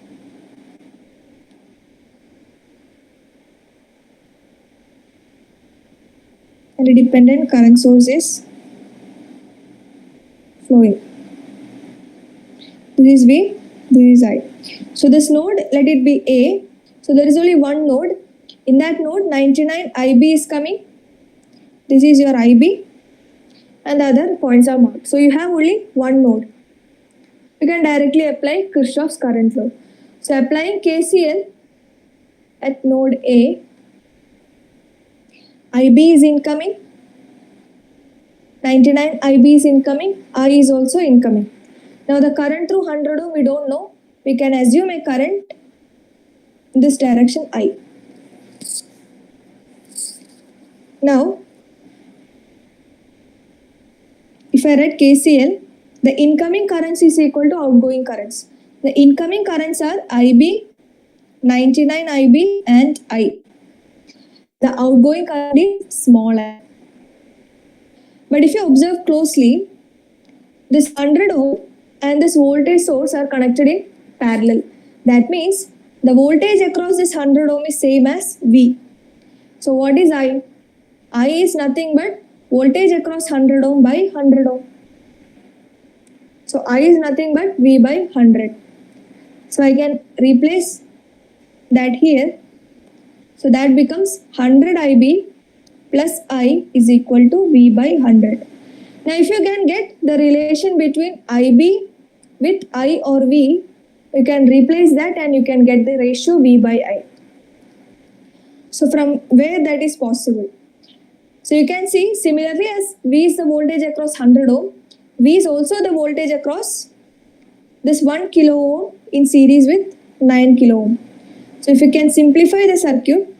and a dependent current source is flowing. This is V, this is I. So this node, let it be A. So there is only one node. In that node, 99 IB is coming. This is your IB, and the other points are marked. So you have only one node. You can directly apply Kirchhoff's current law. So applying KCL at node A, IB is incoming, 99 IB is incoming, I is also incoming. Now the current through 100 ohm we don't know. We can assume a current in this direction I. Now, if I write KCL, the incoming currents is equal to outgoing currents. The incoming currents are IB, 99 IB and I. The outgoing current is small I. But if you observe closely, this 100 ohm and this voltage source are connected in parallel. That means the voltage across this 100 ohm is same as V. So what is I? I is nothing but voltage across 100 ohm by 100 ohm. So I is nothing but V by 100. So I can replace that here. So that becomes 100 IB plus I is equal to V by 100. Now if you can get the relation between IB with I or V, you can replace that and you can get the ratio V by I. So from where that is possible? So you can see similarly as V is the voltage across 100 ohm, V is also the voltage across this 1 kilo ohm in series with 9 kilo ohm. So if you can simplify the circuit,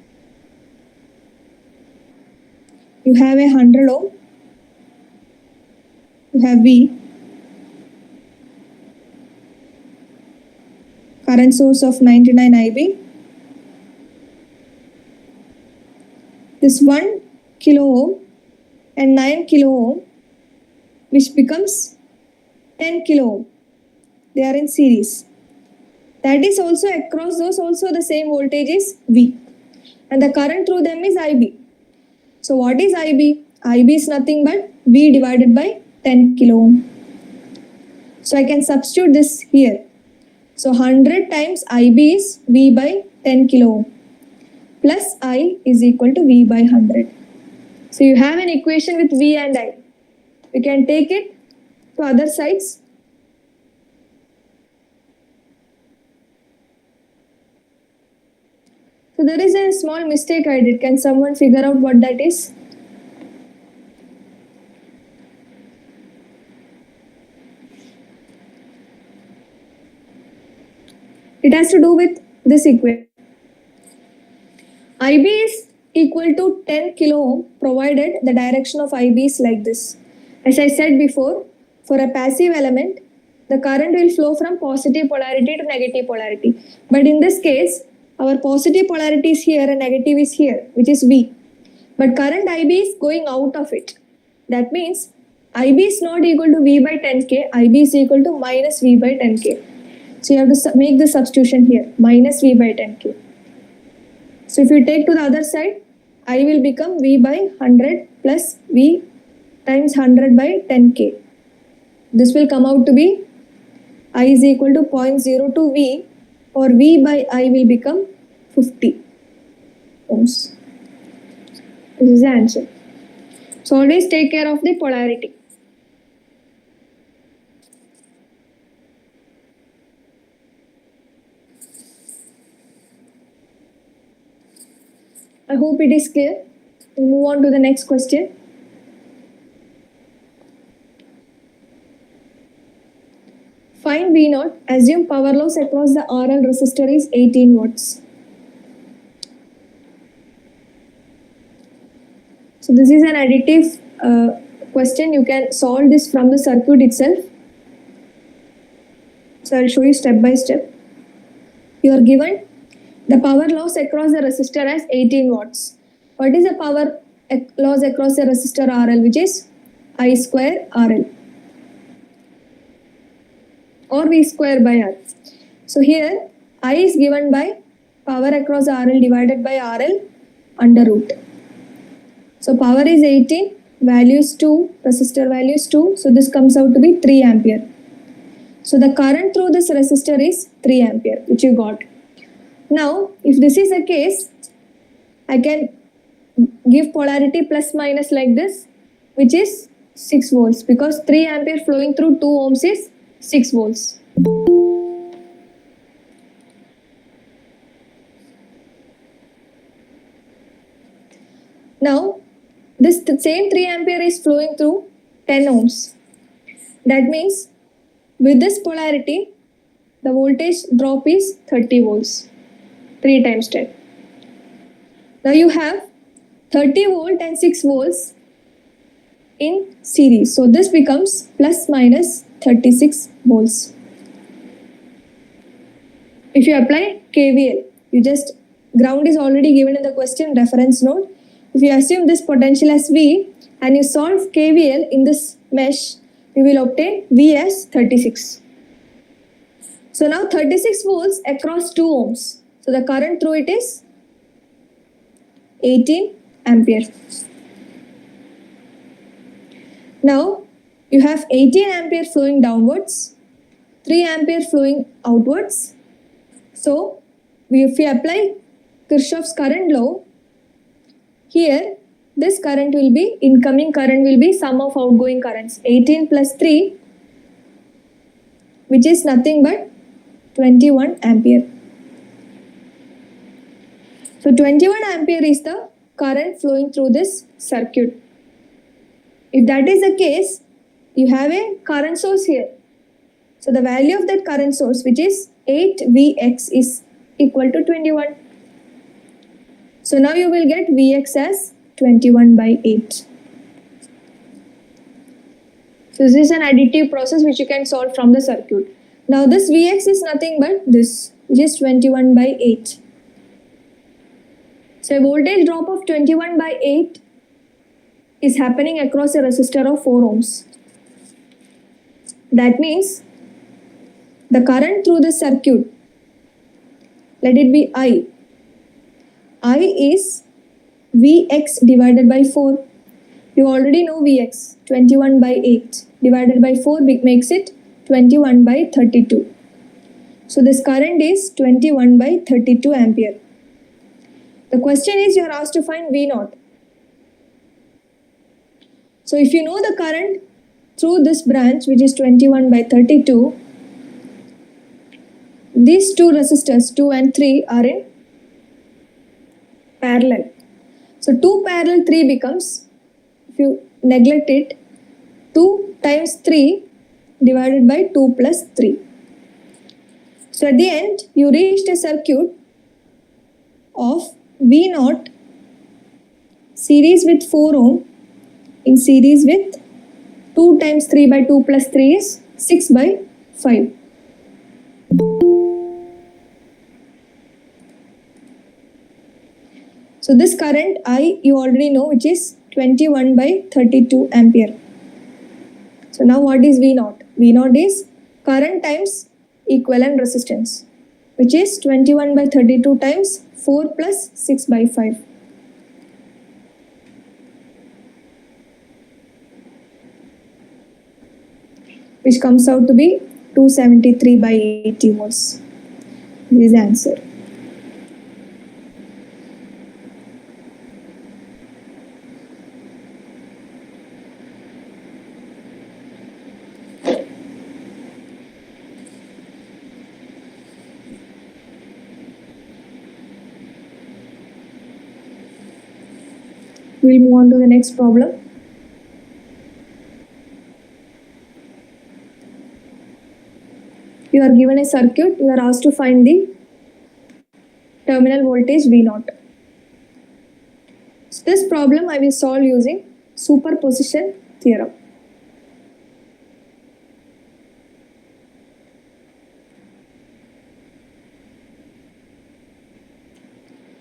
you have a 100 ohm you have V, current source of 99 IB, this 1 kilo ohm and 9 kilo ohm, which becomes 10 kilo ohm. They are in series. That is also across those also the same voltage is V, and the current through them is IB. So what is IB? IB is nothing but V divided by 10 kilo ohm. So I can substitute this here. So 100 times IB is V by 10 kilo ohm plus I is equal to V by 100. So you have an equation with V and I. We can take it to other sides. So there is a small mistake I did. Can someone figure out what that is? It has to do with this equation. IB is equal to 10 kilo ohm provided the direction of IB is like this. As I said before, for a passive element, the current will flow from positive polarity to negative polarity. But in this case, our positive polarity is here and negative is here, which is V. But current IB is going out of it. That means IB is not equal to V by 10K, IB is equal to minus V by 10K. So you have to make the substitution here, minus V by 10K. So if you take to the other side, I will become V by 100 plus V times 100 by 10K. This will come out to be I is equal to 0.02 V, or V by I will become 50 ohms. This is the answer. So always take care of the polarity. I hope it is clear. We'll move on to the next question. Find V naught. Assume power loss across the RL resistor is 18 watts. So this is an additive question. You can solve this from the circuit itself. So I'll show you step by step. You are given the power loss across the resistor as 18 watts. What is the power loss across the resistor RL, which is I square RL or V square by R. So here I is given by power across RL divided by RL under root. So power is 18, value is 2, resistor value is 2, so this comes out to be 3 ampere. So the current through this resistor is 3 ampere, which you got. Now, if this is the case, I can give polarity plus minus like this, which is 6 volts, because 3 ampere flowing through 2 ohms is 6 volts. Now, this same 3 ampere is flowing through 10 ohms. That means with this polarity, the voltage drop is 30 volts. 3 times 10. Now you have 30 volt and 6 volts in series. So this becomes plus minus 36 volts. If you apply KVL, you just, ground is already given in the question, reference node. If you assume this potential as V and you solve KVL in this mesh, you will obtain V as 36. So now 36 volts across 2 ohms. So the current through it is 18 ampere. Now you have 18 ampere flowing downwards, 3 ampere flowing outwards. So if we apply Kirchhoff's current law, here this current will be, incoming current will be sum of outgoing currents, 18 plus 3, which is nothing but 21 ampere. So 21 ampere is the current flowing through this circuit. If that is the case, you have a current source here. So the value of that current source, which is 8Vx, is equal to 21. So now you will get Vx as 21 by 8. So this is an additive process which you can solve from the circuit. Now this Vx is nothing but this, which is 21 by 8. So a voltage drop of 21 by 8 is happening across a resistor of 4 ohms. That means the current through the circuit, let it be I. I is Vx divided by 4. You already know Vx, 21 by 8 divided by 4 makes it 21 by 32. So this current is 21 by 32 ampere. The question is, you are asked to find V0. So if you know the current through this branch, which is 21 by 32, these two resistors 2 and 3 are in parallel. So 2 parallel 3 becomes, if you neglect it, 2 times 3 divided by 2 plus 3. So at the end, you reached a circuit of V0 series with 4 ohm in series with 2 times 3 by 2 plus 3 is 6 by 5. So this current I you already know, which is 21 by 32 ampere. So now what is V0? V0 is current times equivalent resistance, which is 21 by 32 times 4 plus 6 by 5. Which comes out to be 273 by 80 volts. This is the answer. We'll move on to the next problem. You are given a circuit, you are asked to find the terminal voltage V0. So this problem I will solve using superposition theorem.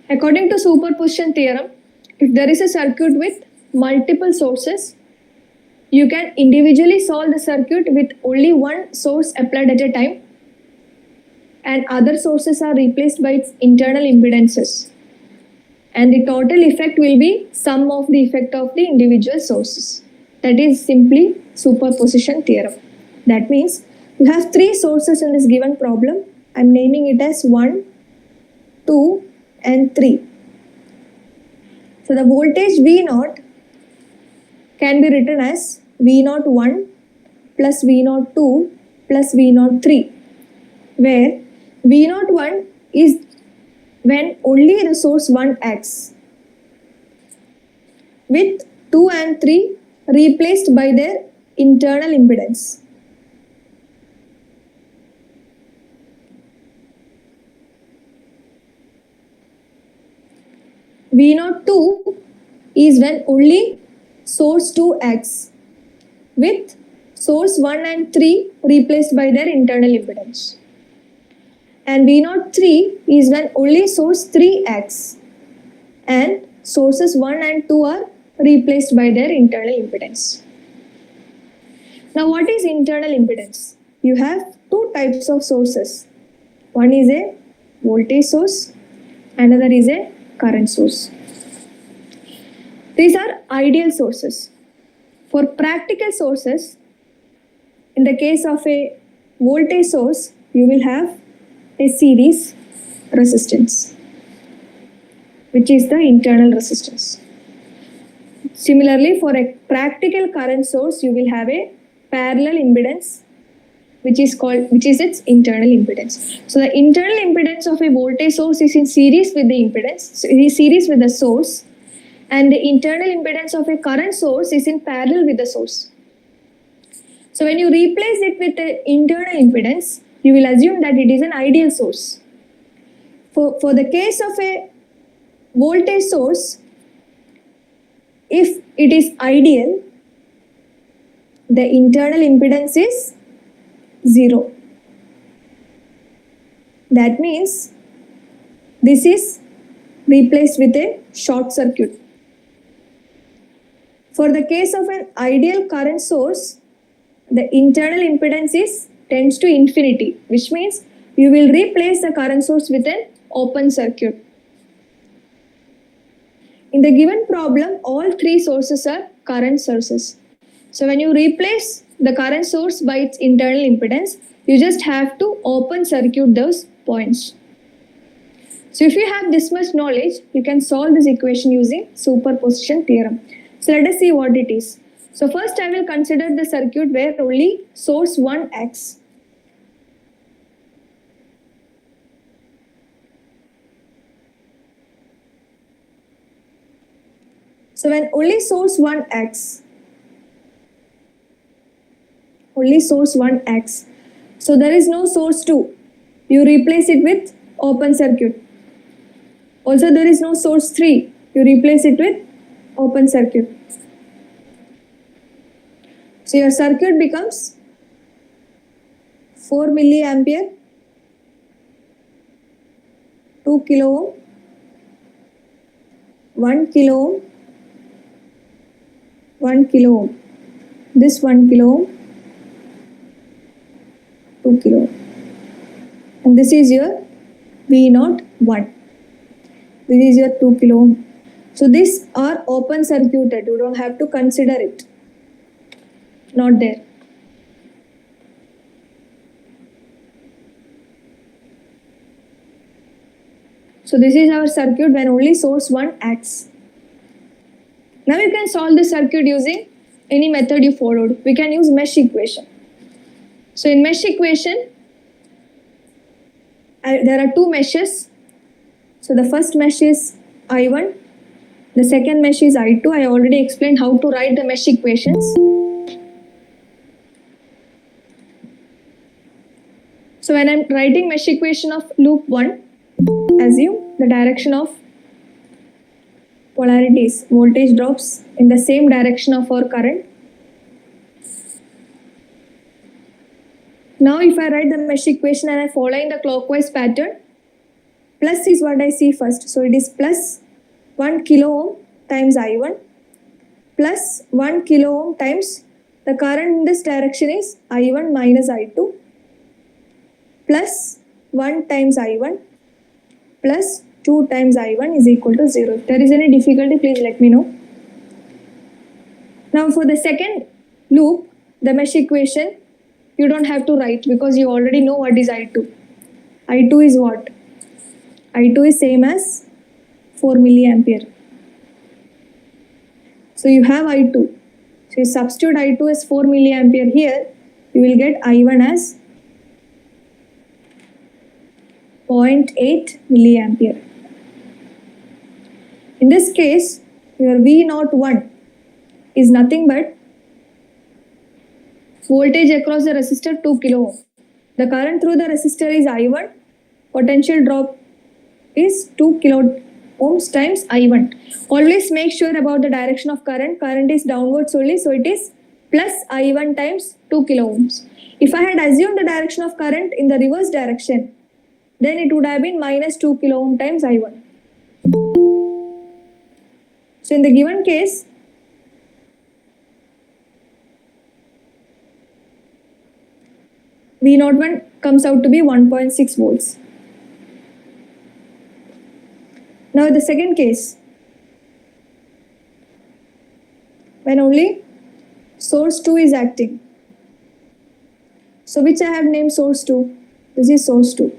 According to superposition theorem, if there is a circuit with multiple sources, you can individually solve the circuit with only one source applied at a time, and other sources are replaced by its internal impedances. And the total effect will be sum of the effect of the individual sources. That is simply superposition theorem. That means you have 3 sources in this given problem. I am naming it as 1, 2 and 3. So the voltage V0 can be written as V01 plus V02 plus V03, where V01 is when only the source 1 acts, with 2 and 3 replaced by their internal impedance. V02 is when only source 2 acts, with source 1 and 3 replaced by their internal impedance. And V03 is when only source 3 acts and sources 1 and 2 are replaced by their internal impedance. Now what is internal impedance? You have 2 types of sources. One is a voltage source, another is a current source. These are ideal sources. For practical sources, in the case of a voltage source, you will have a series resistance, which is the internal resistance. Similarly, for a practical current source, you will have a parallel impedance, which is its internal impedance. So the internal impedance of a voltage source is in series with the impedance, series with the source, and the internal impedance of a current source is in parallel with the source. So when you replace it with the internal impedance, you will assume that it is an ideal source. For the case of a voltage source, if it is ideal, the internal impedance is 0. That means this is replaced with a short circuit. For the case of an ideal current source, the internal impedance tends to infinity, which means you will replace the current source with an open circuit. In the given problem, all three sources are current sources. So when you replace the current source by its internal impedance, you just have to open circuit those points. So if you have this much knowledge, you can solve this equation using superposition theorem. So let us see what it is. So first I will consider the circuit where only source 1 acts. So when only source 1 acts, so there is no source 2. You replace it with open circuit. Also there is no source 3. You replace it with open circuit. So your circuit becomes 4 milliampere, 2 kilo ohm, 1 kilo ohm, 1 kilo ohm. This 1 kilo ohm, 2 kilo ohm. And this is your V0 1. This is your 2 kilo ohm. So these are open circuited. You don't have to consider it. Not there. So this is our circuit when only source 1 acts. Now you can solve the circuit using any method you followed. We can use mesh equation. So in mesh equation, there are two meshes. So the first mesh is I1, the second mesh is I2. I already explained how to write the mesh equations. So when I am writing mesh equation of loop 1, assume the direction of polarities, voltage drops in the same direction of our current. Now if I write the mesh equation and I follow in the clockwise pattern, plus is what I see first. So it is plus 1 kilo ohm times I1 plus 1 kilo ohm times the current in this direction is I1 minus I2 plus 1 times I1 plus 2 times I1 is equal to 0. If there is any difficulty, please let me know. Now for the second loop, the mesh equation, you don't have to write because you already know what is I2. I2 is what? I2 is same as 4 milliampere. So you have I2. So you substitute I2 as 4 milliampere here, you will get I1 as 0.8 milliampere. In this case, your V01 is nothing but voltage across the resistor 2 kilo ohm. The current through the resistor is I1, potential drop is 2 kilo ohms times I1. Always make sure about the direction of current. Current is downwards only, so it is plus I1 times 2 kilo ohms. If I had assumed the direction of current in the reverse direction, then it would have been minus 2 kilo ohm times I1. So in the given case, V01 comes out to be 1.6 volts. Now the second case, when only source 2 is acting. So which I have named source 2. This is source 2.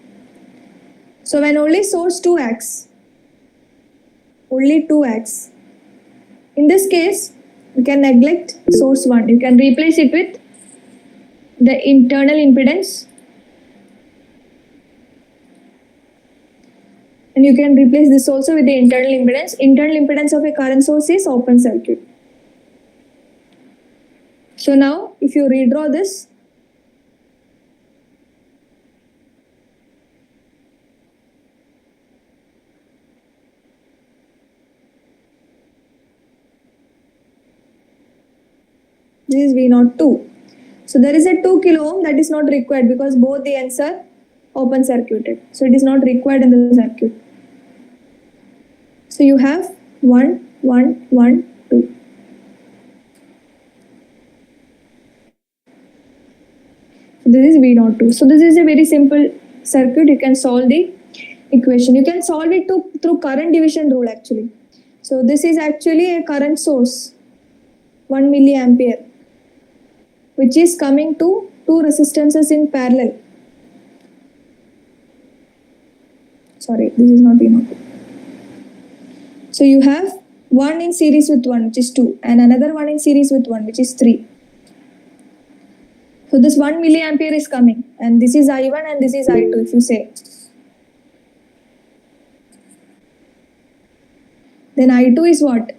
So when only source 2 acts, only 2 acts. In this case, you can neglect source 1. You can replace it with the internal impedance. And you can replace this also with the internal impedance. Internal impedance of a current source is open circuit. So now, if you redraw this, This is V02. So there is a 2 kilo ohm that is not required because both the ends are open circuited. So it is not required in the circuit. So you have 1, 1, 1, 2. This is V02. So this is a very simple circuit. You can solve the equation. You can solve it through current division rule actually. So this is actually a current source, 1 milliampere, which is coming to two resistances in parallel. Sorry, this is not V02. So you have one in series with one, which is 2, and another one in series with one, which is 3. So this 1 milliampere is coming, and this is I1 and this is I2 if you say. Then I2 is what?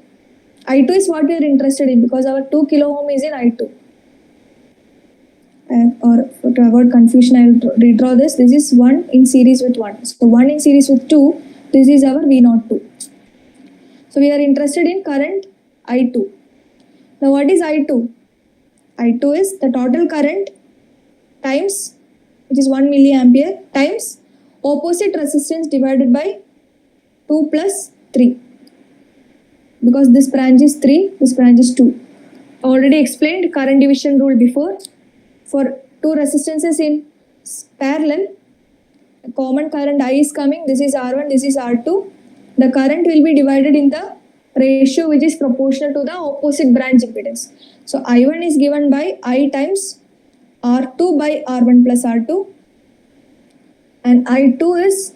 I2 is what we are interested in because our 2 kilo ohm is in I2. Or to avoid confusion, I will redraw this. This is 1 in series with 1. So 1 in series with 2, this is our V02. So we are interested in current I2. Now what is I2? I2 is the total current times, which is 1 milliampere, times opposite resistance divided by 2 plus 3. Because this branch is 3, this branch is 2. Already explained current division rule before. For two resistances in parallel, common current I is coming, this is R1, this is R2. The current will be divided in the ratio which is proportional to the opposite branch impedance. So I1 is given by I times R2 by R1 plus R2, and I2 is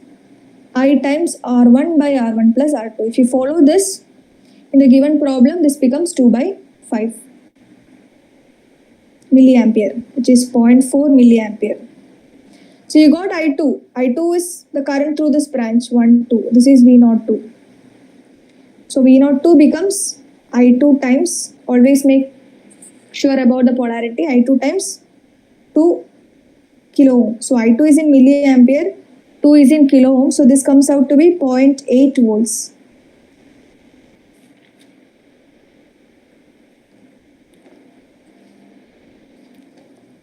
I times R1 by R1 plus R2. If you follow this in the given problem, this becomes 2 by 5 milliampere, which is 0.4 milliampere. So you got I2. I2 is the current through this branch, 1, 2. This is V02. So V02 becomes I2 times, always make sure about the polarity, I2 times 2 kilo ohm. So I2 is in milliampere, 2 is in kilo ohm. So this comes out to be 0.8 volts.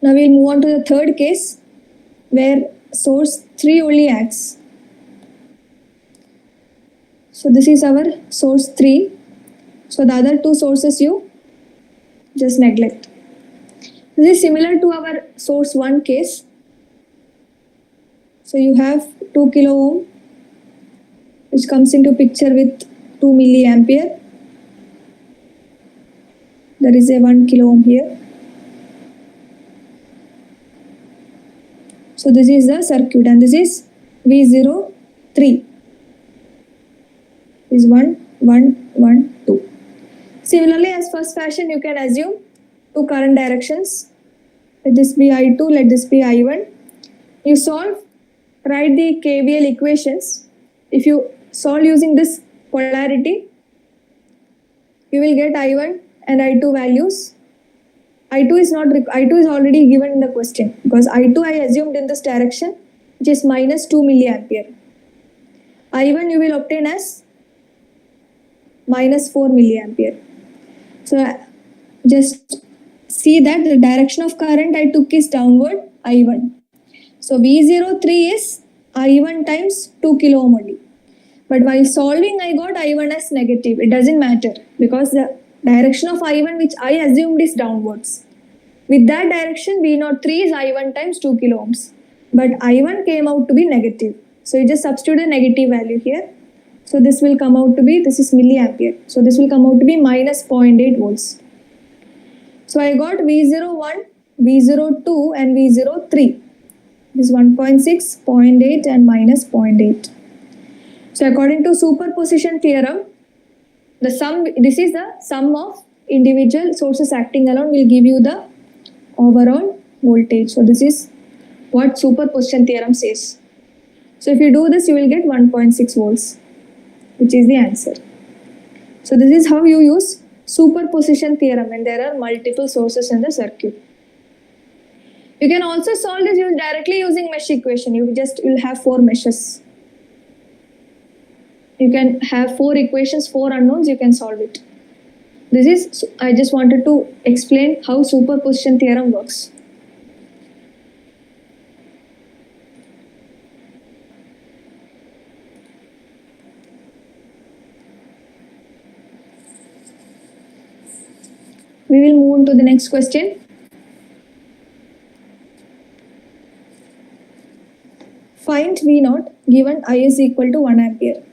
Now we'll move on to the third case where source 3 only acts. So this is our source 3. So the other two sources you just neglect. This is similar to our source 1 case. So you have 2 kilo ohm which comes into picture with 2 milliampere. There is a 1 kilo ohm here. So this is the circuit and this is V03. Is 1, 1, 1, 2. Similarly, as first fashion, you can assume two current directions. Let this be I2, let this be I1. You solve, write the KVL equations. If you solve using this polarity, you will get I1 and I2 values. I2 is already given in the question because I2 I assumed in this direction, which is minus 2 milliampere. I1 you will obtain as minus 4 milliampere. So just see that the direction of current I took is downward, I1. So V03 is I1 times 2 kilo ohm only. But while solving, I got I1 as negative. It doesn't matter because the direction of I1 which I assumed is downwards. With that direction, V03 is I1 times 2 kilo ohms. But I1 came out to be negative. So you just substitute a negative value here. So this will come out to be, this is milliampere. So this will come out to be minus 0.8 volts. So I got V01, V02 and V03. This is 1.6, 0.8 and minus 0.8. So according to superposition theorem, this is the sum of individual sources acting alone will give you the overall voltage. So this is what superposition theorem says. So if you do this, you will get 1.6 volts, which is the answer. So this is how you use superposition theorem when there are multiple sources in the circuit. You can also solve this directly using mesh equation. You will have 4 meshes. You can have 4 equations, 4 unknowns, you can solve it. This is, I just wanted to explain how superposition theorem works. We will move on to the next question. Find V naught given I is equal to 1 ampere.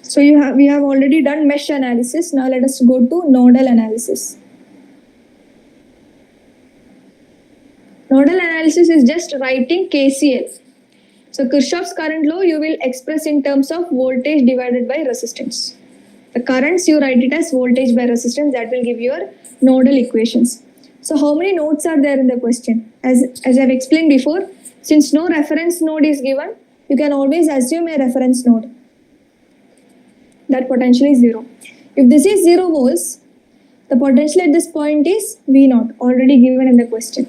So we have already done mesh analysis. Now let us go to nodal analysis. Nodal analysis is just writing KCL. So Kirchhoff's current law you will express in terms of voltage divided by resistance. The currents you write it as voltage by resistance, that will give your nodal equations. So how many nodes are there in the question? As I've explained before, since no reference node is given, you can always assume a reference node. That potential is 0. If this is 0 volts, the potential at this point is V naught, already given in the question.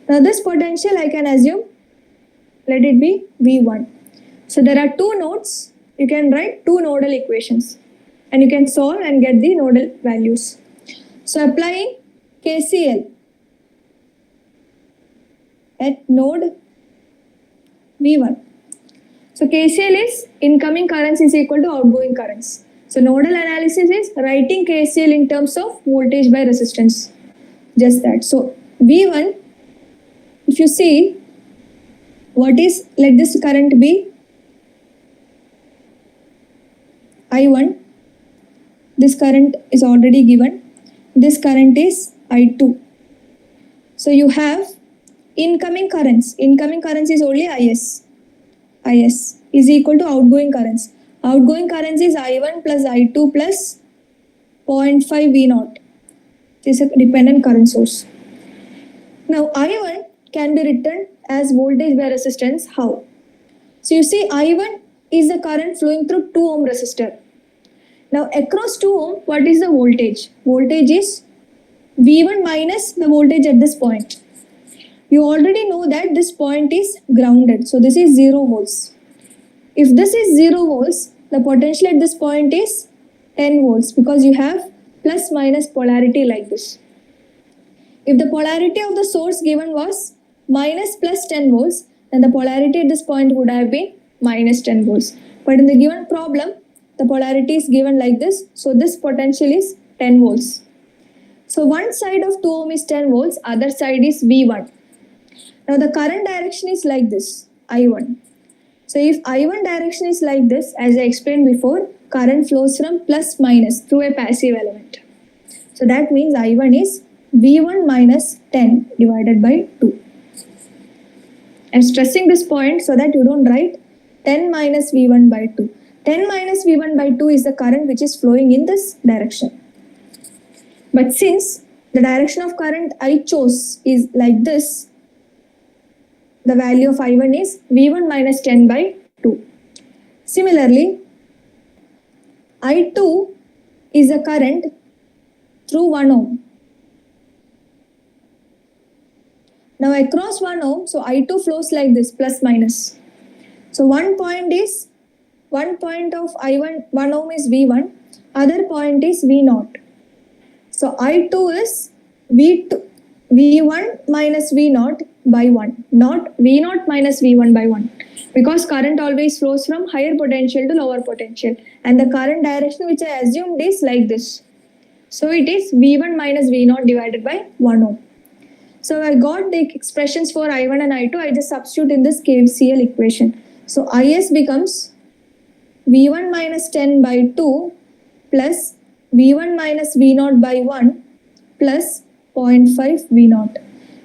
Now this potential I can assume, let it be V1. So there are two nodes, you can write two nodal equations and you can solve and get the nodal values. So applying KCL at node V1. So KCL is incoming currents is equal to outgoing currents. So nodal analysis is writing KCL in terms of voltage by resistance. Just that. So V1, if you see, what is, let this current be I1. This current is already given. This current is I2. So you have incoming currents. Incoming currents is only IS. IS is equal to outgoing currents. Outgoing currents is I1 plus I2 plus 0.5 V naught. This is a dependent current source. Now I1 can be written as voltage by resistance. How? So you see I1 is the current flowing through 2 ohm resistor. Now across 2 ohm, what is the voltage? Voltage is V1 minus the voltage at this point. You already know that this point is grounded. So this is 0 volts. If this is 0 volts, the potential at this point is 10 volts because you have plus minus polarity like this. If the polarity of the source given was minus plus 10 volts, then the polarity at this point would have been minus 10 volts. But in the given problem, the polarity is given like this. So this potential is 10 volts. So one side of 2 ohm is 10 volts, other side is V1. Now the current direction is like this, I1. So if I1 direction is like this, as I explained before, current flows from plus minus through a passive element. So that means I1 is V1 minus 10 divided by 2. I'm stressing this point so that you don't write 10 minus V1 by 2. 10 minus V1 by 2 is the current which is flowing in this direction. But since the direction of current I chose is like this, the value of I1 is V1 minus 10 by 2. Similarly, I2 is a current through 1 ohm. Now across 1 ohm, so I2 flows like this, plus minus. So one point of I1, 1 ohm is V1, other point is V naught. So I2 is V1 minus V naught by 1, not V naught minus V1 by 1. Because current always flows from higher potential to lower potential. And the current direction which I assumed is like this. So it is V1 minus V naught divided by 1 ohm. So I got the expressions for I1 and I2. I just substitute in this KCL equation. So IS becomes V1 minus 10 by 2 plus V1 minus V naught by 1 plus 0.5 V naught.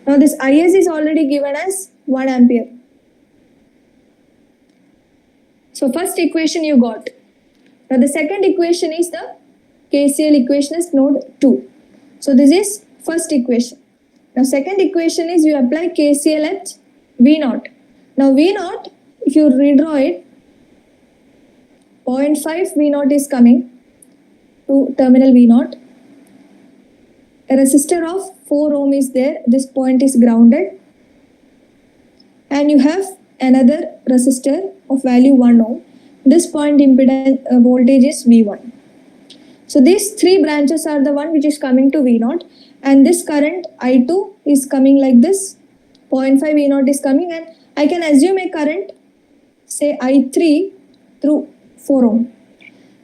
Now this IS is already given as 1 ampere. So first equation you got. Now the second equation is the KCL equation is node 2. So this is first equation. Now second equation is you apply KCL at V naught. Now V naught, if you redraw it, 0.5 V naught is coming to terminal V naught. A resistor of 4 ohm is there. This point is grounded. and you have another resistor of value 1 ohm. This point impedance voltage is V1. So these three branches are the one which is coming to V0, and this current I2 is coming like this, 0.5 V0 is coming, and I can assume a current, say I3 through 4 ohm.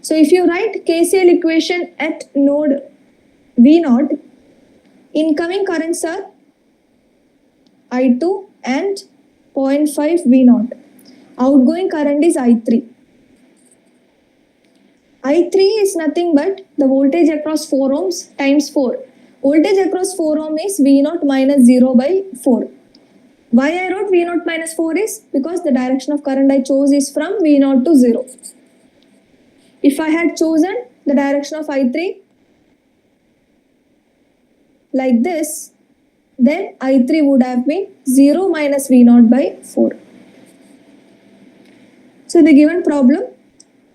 So if you write KCL equation at node V0, incoming currents are I2 and 0.5 V0. Outgoing current is I3. I3 is nothing but the voltage across 4 ohms times 4. Voltage across 4 ohm is V0 minus 0 by 4. Why I wrote V0 minus 4 is because the direction of current I chose is from V0 to 0. If I had chosen the direction of I3 like this, then I3 would have been 0 minus V0 by 4. So in the given problem,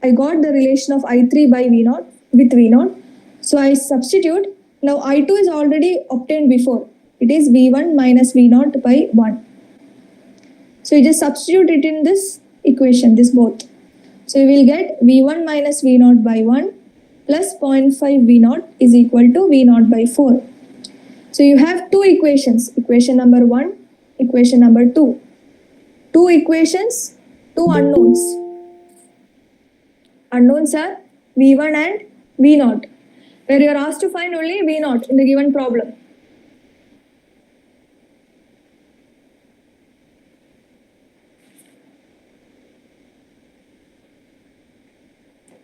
I got the relation of I3 by V0 with V0. So I substitute. Now I2 is already obtained before. It is V1 minus V0 by 1. So you just substitute it in this equation, this both. So you will get V1 minus V0 by 1 plus 0.5 V0 is equal to V0 by 4. So you have two equations, equation number 1, equation number 2. Two equations, two unknowns. Unknowns are V1 and V0, where you are asked to find only V0 in the given problem.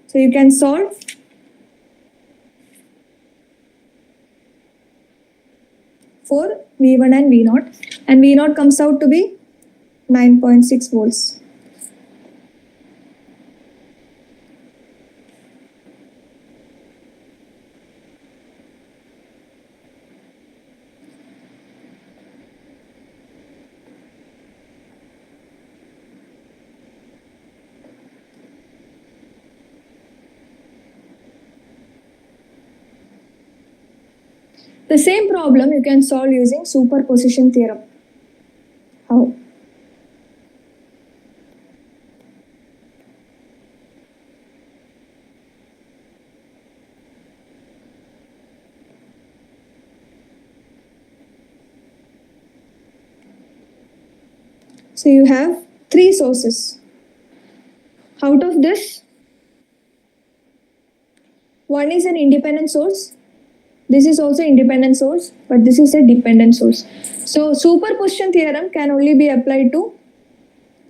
So you can solve for V1 and V0, and V0 comes out to be 9.6 volts. The same problem you can solve using superposition theorem. How? So you have three sources. Out of this, one is an independent source. This is also independent source, but this is a dependent source. So superposition theorem can only be applied to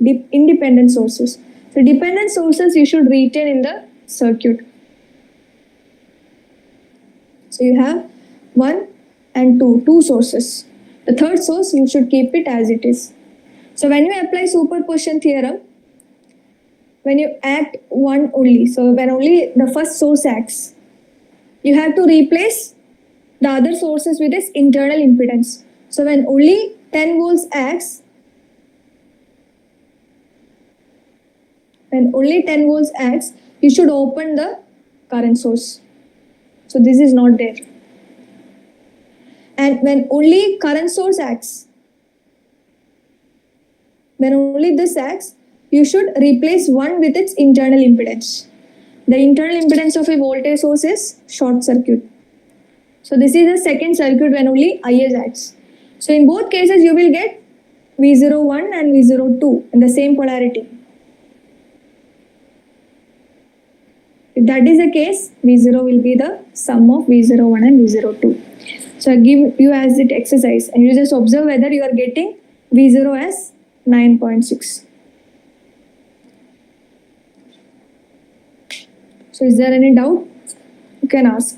independent sources. So dependent sources you should retain in the circuit. So you have 1 and 2, two sources. The third source you should keep it as it is. So when you apply superposition theorem, when you act one only, so when only the first source acts, you have to replace the other sources with its internal impedance. So when only 10 volts acts, you should open the current source. So this is not there. And when only current source acts, when only this acts, you should replace one with its internal impedance. The internal impedance of a voltage source is short circuit. So this is the second circuit when only IS acts. So in both cases you will get V01 and V02 in the same polarity. If that is the case, V0 will be the sum of V01 and V02. So I give you as it exercise and you just observe whether you are getting V0 as 9.6. So is there any doubt? You can ask.